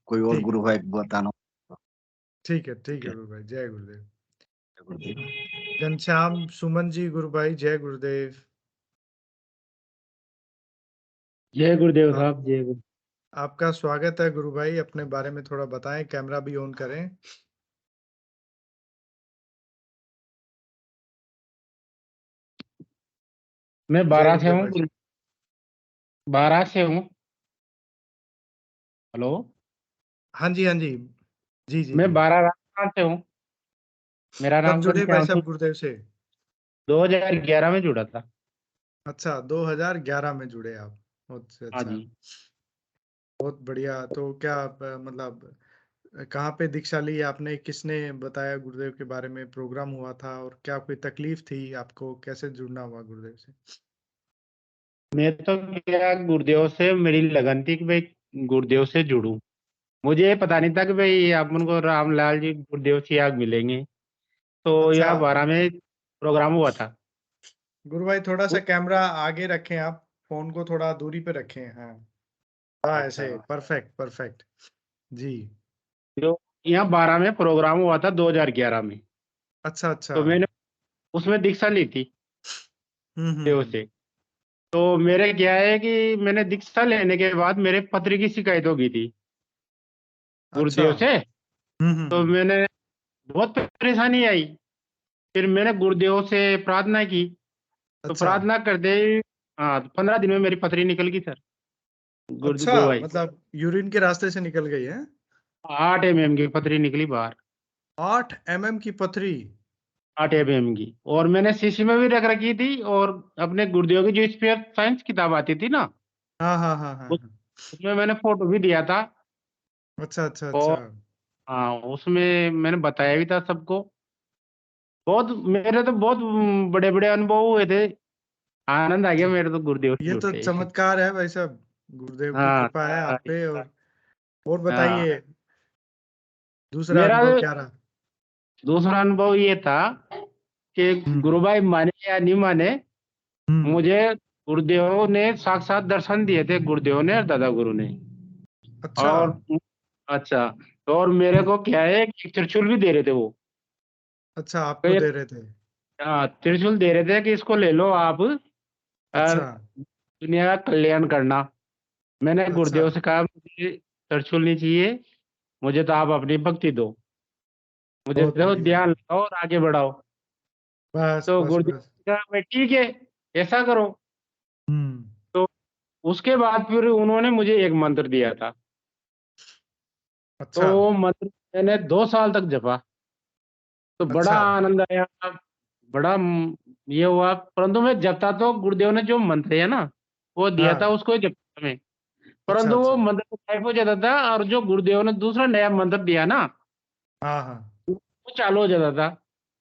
[SPEAKER 11] कोई और
[SPEAKER 3] ठीक है,
[SPEAKER 11] गुरु भाई को बताना।
[SPEAKER 3] ठीक है, ठीक है गुरु भाई, जय गुरुदेव।
[SPEAKER 11] जय गुरुदेव।
[SPEAKER 3] घनश्याम सुमन जी गुरु भाई, जय गुरुदेव।
[SPEAKER 4] जय गुरुदेव
[SPEAKER 3] आ,
[SPEAKER 4] साहब, जय गुरु।
[SPEAKER 3] आपका स्वागत है गुरु भाई। अपने बारे में थोड़ा बताएं, कैमरा भी ऑन करें।
[SPEAKER 4] मैं
[SPEAKER 3] जय
[SPEAKER 4] 12 से
[SPEAKER 3] गुरुदेव
[SPEAKER 4] हूँ
[SPEAKER 3] भाई।
[SPEAKER 4] 12 से हूँ। हेलो।
[SPEAKER 3] हाँ जी, हाँ जी, जी, जी,
[SPEAKER 4] मैं
[SPEAKER 3] जी।
[SPEAKER 4] 12 राजस्थान से हूँ। मेरा
[SPEAKER 3] कब
[SPEAKER 4] नाम
[SPEAKER 3] जुड़े भाई
[SPEAKER 4] घनश्याम
[SPEAKER 3] साहब
[SPEAKER 4] सिंह।
[SPEAKER 3] गुरुदेव से?
[SPEAKER 4] 2011 में जुड़ा था।
[SPEAKER 3] अच्छा, 2011 में जुड़े आप। बहुत
[SPEAKER 4] हाँ
[SPEAKER 3] अच्छा,
[SPEAKER 4] जी।
[SPEAKER 3] बहुत बढ़िया। तो क्या आप मतलब कहाँ पे दीक्षा ली आपने? किसने बताया गुरुदेव के बारे में? प्रोग्राम हुआ था और क्या कोई तकलीफ थी आपको? कैसे जुड़ना हुआ गुरुदेव से?
[SPEAKER 4] मैं तो क्या, गुरुदेव से मेरी लगन थी कि भाई गुरुदेव से जुड़ूं। मुझे ये पता नहीं था कि भाई अपन को रामलाल जी गुरुदेव से आग मिलेंगे। तो
[SPEAKER 3] अच्छा
[SPEAKER 4] यहाँ 12 में प्रोग्राम हुआ था।
[SPEAKER 3] गुरु भाई, थोड़ा सा कैमरा आगे रखें आप, फोन को थोड़ा दूरी पे रखें। हाँ, हाँ,
[SPEAKER 4] अच्छा।
[SPEAKER 3] ऐसे परफेक्ट, परफेक्ट। जी।
[SPEAKER 4] जो यहाँ 12 में प्रोग्राम हुआ था 2011 में।
[SPEAKER 3] अच्छा, अच्छा।
[SPEAKER 4] तो मैंने उसमें दीक्षा ली थी देव
[SPEAKER 3] हम्म।
[SPEAKER 4] से। तो मेरे क्या है कि मैंने दीक्षा लेने के बाद मेरे पत्र की शिकायत हो गई थी
[SPEAKER 3] अच्छा।
[SPEAKER 4] गुरुदेव से। तो
[SPEAKER 3] हम्म।
[SPEAKER 4] मैंने बहुत परेशानी आई। फिर मैंने गुरुदेव से प्रार्थना की। तो
[SPEAKER 3] अच्छा,
[SPEAKER 4] प्रार्थना करते ही, हाँ, 15 दिन में मेरी पथरी निकल गई सर।
[SPEAKER 3] अच्छा,
[SPEAKER 4] गुरु भाई,
[SPEAKER 3] मतलब यूरिन के रास्ते से निकल गई है?
[SPEAKER 4] 8 mm की पथरी निकली बाहर।
[SPEAKER 3] 8 mm की पथरी?
[SPEAKER 4] 8 mm की, और मैंने शीशी में भी रख रखी थी, और अपने गुरुदेव की जो स्पेयर साइंस किताब आती थी ना,
[SPEAKER 3] हाँ हाँ हाँ हाँ हाँ।
[SPEAKER 4] उसमें मैंने फोटो भी दिया था।
[SPEAKER 3] अच्छा अच्छा
[SPEAKER 4] और
[SPEAKER 3] अच्छा।
[SPEAKER 4] हाँ, उसमें मैंने बताया भी था सबको। बहुत, मेरे तो बहुत बड़े बड़े अनुभव हुए थे। आनंद आ गया मेरे तो गुरुदेव से
[SPEAKER 3] ये
[SPEAKER 4] जुड़
[SPEAKER 3] तो
[SPEAKER 4] के।
[SPEAKER 3] चमत्कार है भाई साहब, गुरुदेव की
[SPEAKER 4] हाँ
[SPEAKER 3] कृपा है
[SPEAKER 4] हाँ
[SPEAKER 3] आप पे। और
[SPEAKER 4] हाँ।
[SPEAKER 3] बताइए, दूसरा
[SPEAKER 4] मेरा
[SPEAKER 3] अनुभव क्या रहा?
[SPEAKER 4] दूसरा अनुभव ये था कि
[SPEAKER 3] हम्म
[SPEAKER 4] गुरु भाई माने या नहीं माने,
[SPEAKER 3] हम्म।
[SPEAKER 4] मुझे गुरुदेव ने साक्षात दर्शन दिए थे, गुरुदेव ने और दादा गुरु ने।
[SPEAKER 3] अच्छा।
[SPEAKER 4] और अच्छा, और मेरे को क्या है कि त्रिशूल भी दे रहे थे वो।
[SPEAKER 3] अच्छा, आपको
[SPEAKER 4] कई,
[SPEAKER 3] दे रहे थे?
[SPEAKER 4] हाँ, त्रिशूल दे रहे थे कि इसको ले लो आप, और
[SPEAKER 3] अच्छा
[SPEAKER 4] दुनिया का कल्याण करना। मैंने
[SPEAKER 3] अच्छा।
[SPEAKER 4] गुरुदेव से कहा मुझे त्रिशूल नहीं चाहिए, मुझे तो आप अपनी भक्ति दो, मुझे
[SPEAKER 3] बहुत
[SPEAKER 4] तो
[SPEAKER 3] बढ़िया।
[SPEAKER 4] ध्यान लगाओ और आगे बढ़ाओ।
[SPEAKER 3] बस
[SPEAKER 4] तो
[SPEAKER 3] बस
[SPEAKER 4] गुरुदेव
[SPEAKER 3] बस।
[SPEAKER 4] ने कहा भाई ठीक है, ऐसा करो।
[SPEAKER 3] हम्म।
[SPEAKER 4] तो उसके बाद फिर उन्होंने मुझे एक मंत्र दिया था। तो
[SPEAKER 3] अच्छा
[SPEAKER 4] वो मंत्र मैंने 2 साल तक जपा। तो बड़ा
[SPEAKER 3] अच्छा
[SPEAKER 4] आनंद आया, बड़ा ये हुआ। परंतु मैं जपता तो गुरुदेव ने जो मंत्र है ना, वो दिया था
[SPEAKER 3] हाँ।
[SPEAKER 4] उसको ही जपता मैं।
[SPEAKER 3] अच्छा
[SPEAKER 4] परंतु वो
[SPEAKER 3] अच्छा।
[SPEAKER 4] मंत्र तो गायब हो जाता था, और जो गुरुदेव ने दूसरा नया मंत्र दिया ना,
[SPEAKER 3] हाँ हाँ।
[SPEAKER 4] वो चालू हो जाता था।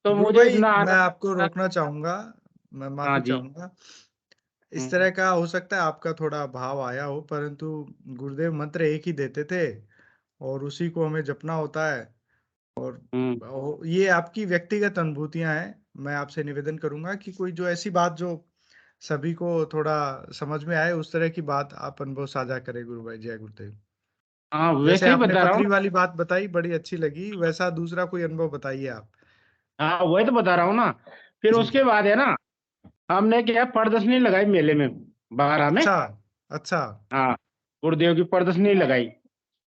[SPEAKER 4] तो
[SPEAKER 3] गुरु
[SPEAKER 4] मुझे
[SPEAKER 3] भाई,
[SPEAKER 4] इतना
[SPEAKER 3] मैं
[SPEAKER 4] आनंद
[SPEAKER 3] आपको
[SPEAKER 4] आता
[SPEAKER 3] रोकना
[SPEAKER 4] था।
[SPEAKER 3] चाहूंगा, मैं
[SPEAKER 4] हाँ
[SPEAKER 3] माफी
[SPEAKER 4] जी।
[SPEAKER 3] चाहूंगा। इस
[SPEAKER 4] हम्म
[SPEAKER 3] तरह का हो सकता है आपका थोड़ा भाव आया हो, परंतु गुरुदेव मंत्र एक ही देते थे और उसी को हमें जपना होता है। और
[SPEAKER 4] हम्म
[SPEAKER 3] ये आपकी व्यक्तिगत अनुभूतियां हैं। मैं आपसे निवेदन करूंगा कि कोई जो ऐसी बात जो सभी को थोड़ा समझ में आए, उस तरह की बात आप अनुभव साझा करें गुरु भाई। जय गुरुदेव।
[SPEAKER 4] हाँ,
[SPEAKER 3] जैसे
[SPEAKER 4] वैसे ही
[SPEAKER 3] आपने
[SPEAKER 4] बता रहा हूँ
[SPEAKER 3] पथरी वाली बात बताई, बड़ी अच्छी लगी, वैसा दूसरा कोई अनुभव बताइए आप।
[SPEAKER 4] ना। हाँ, वही तो बता रहा हूँ ना। फिर
[SPEAKER 3] जी
[SPEAKER 4] उसके
[SPEAKER 3] जी।
[SPEAKER 4] बाद है ना, हमने क्या प्रदर्शनी लगाई मेले में, बारह में।
[SPEAKER 3] अच्छा अच्छा
[SPEAKER 4] हाँ, गुरुदेव की प्रदर्शनी लगाई।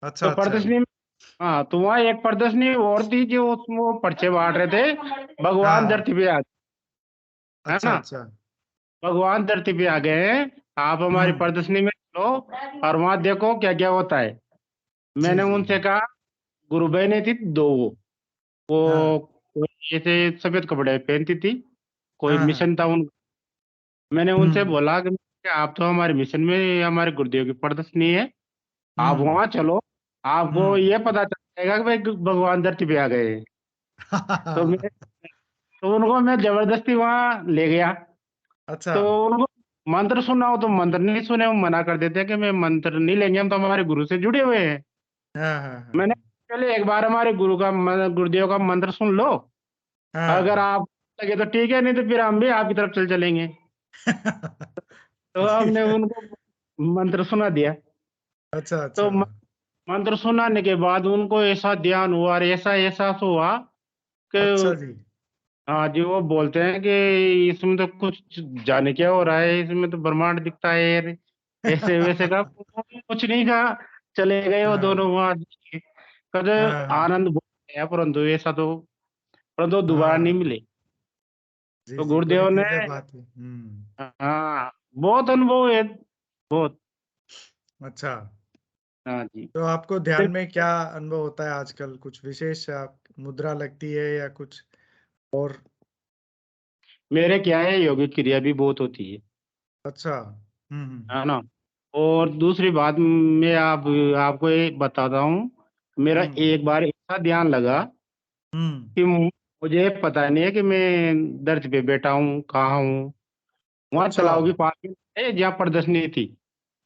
[SPEAKER 3] अच्छा
[SPEAKER 4] तो
[SPEAKER 3] अच्छा
[SPEAKER 4] प्रदर्शनी में, हाँ, तो वहाँ एक प्रदर्शनी और थी जो उसमें वो पर्चे बांट रहे थे,
[SPEAKER 3] हाँ
[SPEAKER 4] भगवान
[SPEAKER 3] हाँ।
[SPEAKER 4] धरती पे आ, है
[SPEAKER 3] अच्छा
[SPEAKER 4] ना,
[SPEAKER 3] अच्छा।
[SPEAKER 4] भगवान धरती पे आ गए हैं, आप हमारी
[SPEAKER 3] हम्म।
[SPEAKER 4] प्रदर्शनी में चलो और वहाँ देखो क्या क्या होता है।
[SPEAKER 3] जी
[SPEAKER 4] मैंने
[SPEAKER 3] जी
[SPEAKER 4] उनसे
[SPEAKER 3] जी।
[SPEAKER 4] कहा, गुरु भाई ने थी दो, वो
[SPEAKER 3] हाँ
[SPEAKER 4] कोई ऐसे सफेद कपड़े पहनती थी, कोई
[SPEAKER 3] हाँ हाँ।
[SPEAKER 4] मिशन था उनका। मैंने उनसे
[SPEAKER 3] हम्म
[SPEAKER 4] बोला कि आप तो हमारे मिशन में, हमारे गुरुदेव की प्रदर्शनी है, आप
[SPEAKER 3] हम्म
[SPEAKER 4] वहाँ चलो, आपको
[SPEAKER 3] हम्म।
[SPEAKER 4] ये पता चल जाएगा कि भाई भगवान धरती पे आ गए हैं। तो मैं, तो उनको मैं जबरदस्ती वहाँ ले गया।
[SPEAKER 3] अच्छा।
[SPEAKER 4] तो उनको मंत्र सुना हो तो मंत्र नहीं सुने, वो मना कर देते हैं कि मैं मंत्र नहीं लेंगे, हम तो हमारे गुरु से जुड़े हुए हैं।
[SPEAKER 3] हाँ हाँ हाँ
[SPEAKER 4] मैंने, पहले एक बार हमारे गुरु का गुरुदेव का मंत्र सुन लो, अगर
[SPEAKER 3] हाँ।
[SPEAKER 4] आप लगे तो ठीक है, नहीं तो फिर हम भी आपकी तरफ चल चलेंगे। तो
[SPEAKER 3] ठीक
[SPEAKER 4] हमने
[SPEAKER 3] है।
[SPEAKER 4] उनको मंत्र सुना दिया।
[SPEAKER 3] अच्छा
[SPEAKER 4] तो
[SPEAKER 3] अच्छा।
[SPEAKER 4] मंत्र सुनाने के बाद उनको ऐसा ध्यान हुआ और ऐसा एहसास हुआ कि,
[SPEAKER 3] अच्छा जी।
[SPEAKER 4] हाँ जी, वो बोलते हैं कि इसमें तो कुछ जाने क्या हो रहा है, इसमें तो ब्रह्मांड दिखता है यार, ऐसे वैसे का कुछ नहीं कहा। चले गए वो
[SPEAKER 3] हाँ
[SPEAKER 4] दोनों वहां। कद
[SPEAKER 3] हाँ हाँ
[SPEAKER 4] आनंद बहुत आया, परंतु ऐसा तो, परंतु दोबारा नहीं
[SPEAKER 3] हाँ।
[SPEAKER 4] मिले।
[SPEAKER 3] जी
[SPEAKER 4] तो
[SPEAKER 3] जी, बड़ी
[SPEAKER 4] गुरुदेव ने,
[SPEAKER 3] दिव्य बात है।
[SPEAKER 4] हाँ, बहुत अनुभव है, बहुत।
[SPEAKER 3] अच्छा,
[SPEAKER 4] हाँ जी।
[SPEAKER 3] तो आपको ध्यान में क्या अनुभव होता है आजकल? कुछ विशेष आप मुद्रा लगती है या कुछ और?
[SPEAKER 4] मेरे क्या है, योगिक क्रिया भी बहुत होती है।
[SPEAKER 3] अच्छा।
[SPEAKER 4] है ना। और दूसरी बात, मैं आपको ये बताता हूँ, मेरा
[SPEAKER 3] हम्म
[SPEAKER 4] एक बार ऐसा ध्यान लगा
[SPEAKER 3] हम्म।
[SPEAKER 4] कि मुझे पता नहीं है कि मैं दर्ज पे बैठा हूँ, कहाँ हूँ। वहाँ
[SPEAKER 3] अच्छा।
[SPEAKER 4] तालाब के पास में है जहाँ प्रदर्शनी थी।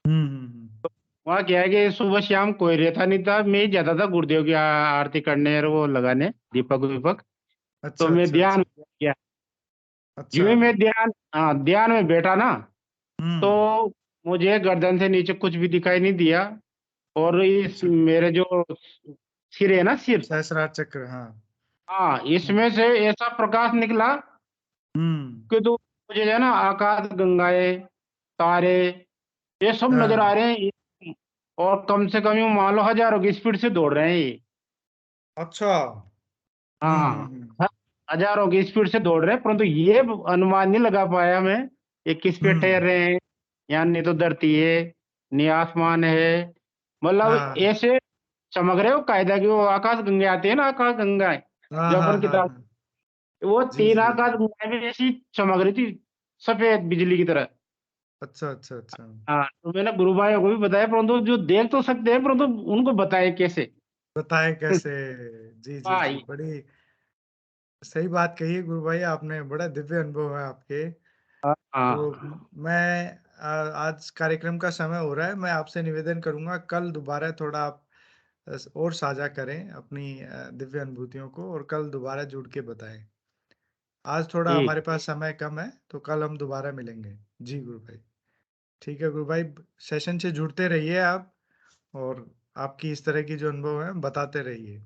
[SPEAKER 3] हम्म।
[SPEAKER 4] वहाँ क्या है कि सुबह शाम कोई रहता नहीं था, मैं ही जाता था गुरुदेव की आरती करने और वो लगाने दीपक विपक। तो
[SPEAKER 3] अच्छा
[SPEAKER 4] मैं
[SPEAKER 3] अच्छा
[SPEAKER 4] ध्यान
[SPEAKER 3] अच्छा
[SPEAKER 4] में गया।
[SPEAKER 3] अच्छा।
[SPEAKER 4] जिਵੇਂ मैं ध्यान, हाँ, ध्यान में बैठा ना, तो
[SPEAKER 3] हम्म।
[SPEAKER 4] मुझे गर्दन से नीचे कुछ भी दिखाई नहीं दिया। और इस
[SPEAKER 3] अच्छा,
[SPEAKER 4] मेरे जो सिर है ना, सिर,
[SPEAKER 3] सहस्रार चक्र, हाँ।
[SPEAKER 4] हाँ, इसमें से ऐसा प्रकाश निकला
[SPEAKER 3] हम्म।
[SPEAKER 4] कि तो मुझे जो है ना, आकाश गंगाएं, तारे, ये सब नजर आ
[SPEAKER 3] हाँ।
[SPEAKER 4] रहे हैं। और कम से कम यूं मान लो हजारों की स्पीड से दौड़ रहे हैं ये।
[SPEAKER 3] अच्छा।
[SPEAKER 4] हाँ,
[SPEAKER 3] हम्म।
[SPEAKER 4] हजारों की स्पीड से दौड़ रहे हैं, परंतु ये अनुमान नहीं लगा पाया मैं, ये किस पे
[SPEAKER 3] हम्म।
[SPEAKER 4] ठहर रहे हैं। यहाँ नहीं तो धरती है, नहीं आसमान है, मतलब
[SPEAKER 3] हाँ
[SPEAKER 4] ऐसे चमक रहे हो, कायदा की वो आकाश गंगा आती है ना, आकाश गंगा
[SPEAKER 3] हाँ
[SPEAKER 4] जो
[SPEAKER 3] हाँ
[SPEAKER 4] अपन
[SPEAKER 3] हाँ
[SPEAKER 4] किताब,
[SPEAKER 3] हाँ।
[SPEAKER 4] वो
[SPEAKER 3] जी,
[SPEAKER 4] 3
[SPEAKER 3] जी।
[SPEAKER 4] आकाश में ऐसी चमक रही थी, सफेद बिजली की तरह।
[SPEAKER 3] अच्छा, अच्छा, अच्छा।
[SPEAKER 4] हाँ, तो मैंने गुरु भाई को भी बताया, परंतु जो देख तो सकते हैं, परंतु उनको बताए कैसे?
[SPEAKER 3] बताएँ कैसे? जी, जी,
[SPEAKER 4] हाँ,
[SPEAKER 3] जी। बड़ी सही बात कही है गुरु भाई आपने, बड़ा दिव्य अनुभव है आपके। तो
[SPEAKER 4] हाँ।
[SPEAKER 3] मैं आज कार्यक्रम का समय हो रहा है, मैं आपसे निवेदन करूँगा कल दोबारा थोड़ा आप और साझा करें अपनी दिव्य अनुभूतियों को और कल दोबारा जुड़ के बताएँ। आज थोड़ा
[SPEAKER 4] ठीक।
[SPEAKER 3] हमारे पास समय कम है, तो कल हम दोबारा मिलेंगे। जी गुरु भाई। ठीक है गुरु भाई, सेशन से जुड़ते रहिए आप और आपकी इस तरह की जो अनुभव है बताते रहिए।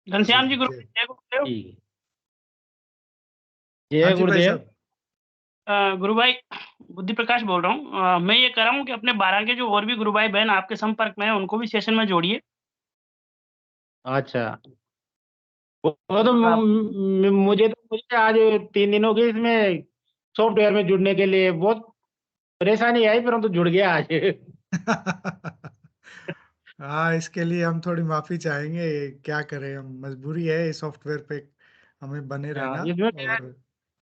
[SPEAKER 3] जी,
[SPEAKER 8] घनश्याम जी
[SPEAKER 3] जी,
[SPEAKER 8] गुरु
[SPEAKER 3] जय
[SPEAKER 8] जय गुरुदेव।
[SPEAKER 4] ठीक है।
[SPEAKER 3] हाँ
[SPEAKER 4] जय
[SPEAKER 3] जी भाई
[SPEAKER 4] गुरुदेव।
[SPEAKER 3] साहब।
[SPEAKER 8] गुरु भाई बुद्धि प्रकाश बोल रहा हूँ। मैं ये कह रहा हूँ कि अपने 12 के जो और भी गुरु भाई बहन आपके संपर्क में हैं, उनको भी सेशन में जोड़िए।
[SPEAKER 4] अच्छा। वो तो
[SPEAKER 8] आप
[SPEAKER 4] मुझे आज 3 दिन हो गए इसमें सॉफ्टवेयर में जुड़ने के लिए, बहुत परेशानी आई, परंतु जुड़ गया आज।
[SPEAKER 3] हाँ, इसके लिए हम थोड़ी माफ़ी चाहेंगे, क्या करें हम, मजबूरी है इस सॉफ्टवेयर पे हमें बने
[SPEAKER 4] हाँ,
[SPEAKER 3] रहना
[SPEAKER 4] इसमें क्या है,
[SPEAKER 3] और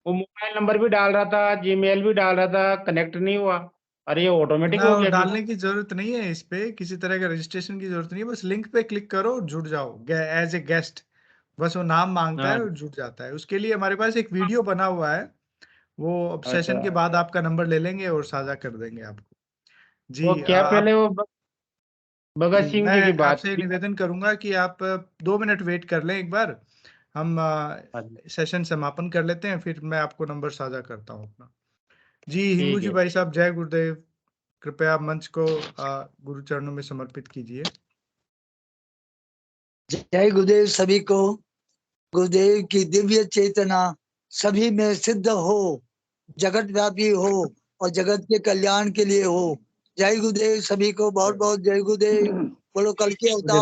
[SPEAKER 4] वो मोबाइल नंबर भी डाल रहा था, जीमेल भी डाल रहा था, कनेक्ट नहीं हुआ। अरे ये ऑटोमेटिक
[SPEAKER 3] ना
[SPEAKER 4] हो
[SPEAKER 3] वो
[SPEAKER 4] गया फिर।
[SPEAKER 3] डालने की ज़रूरत नहीं है इस पे, किसी तरह का रजिस्ट्रेशन की ज़रूरत नहीं है, बस लिंक पे क्लिक करो, जुड़ जाओ एज़ ए गेस्ट। बस वो नाम माँगता है
[SPEAKER 4] हाँ।
[SPEAKER 3] और जुड़ जाता है। उसके लिए हमारे पास एक वीडियो बना हुआ है, वो अब
[SPEAKER 4] अच्छा,
[SPEAKER 3] सेशन के बाद आपका नंबर ले लेंगे और साझा कर देंगे आपको।
[SPEAKER 4] वो
[SPEAKER 3] जी
[SPEAKER 4] क्या
[SPEAKER 3] आप
[SPEAKER 4] पहले वो भगत
[SPEAKER 3] जी,
[SPEAKER 4] सिंह जी की
[SPEAKER 3] मैं
[SPEAKER 4] बात
[SPEAKER 3] आपसे
[SPEAKER 4] थी।
[SPEAKER 3] निवेदन करूँगा कि आप 2 मिनट वेट कर लें एक बार, हम
[SPEAKER 4] अच्छा,
[SPEAKER 3] सेशन समापन कर लेते हैं, फिर मैं आपको नंबर साझा करता हूँ अपना। जी, हिंगू
[SPEAKER 4] ठीक
[SPEAKER 3] जी
[SPEAKER 4] है।
[SPEAKER 3] भाई साहब, जय गुरुदेव। कृपया मंच को गुरु चरणों में समर्पित कीजिए।
[SPEAKER 12] जय गुरुदेव सभी को। गुरुदेव की दिव्य चेतना सभी में सिद्ध हो, जगत व्यापी हो और जगत के कल्याण के लिए हो। जय गुरुदेव सभी को, बहुत बहुत जय गुरुदेव। बोलो कल के अवतार।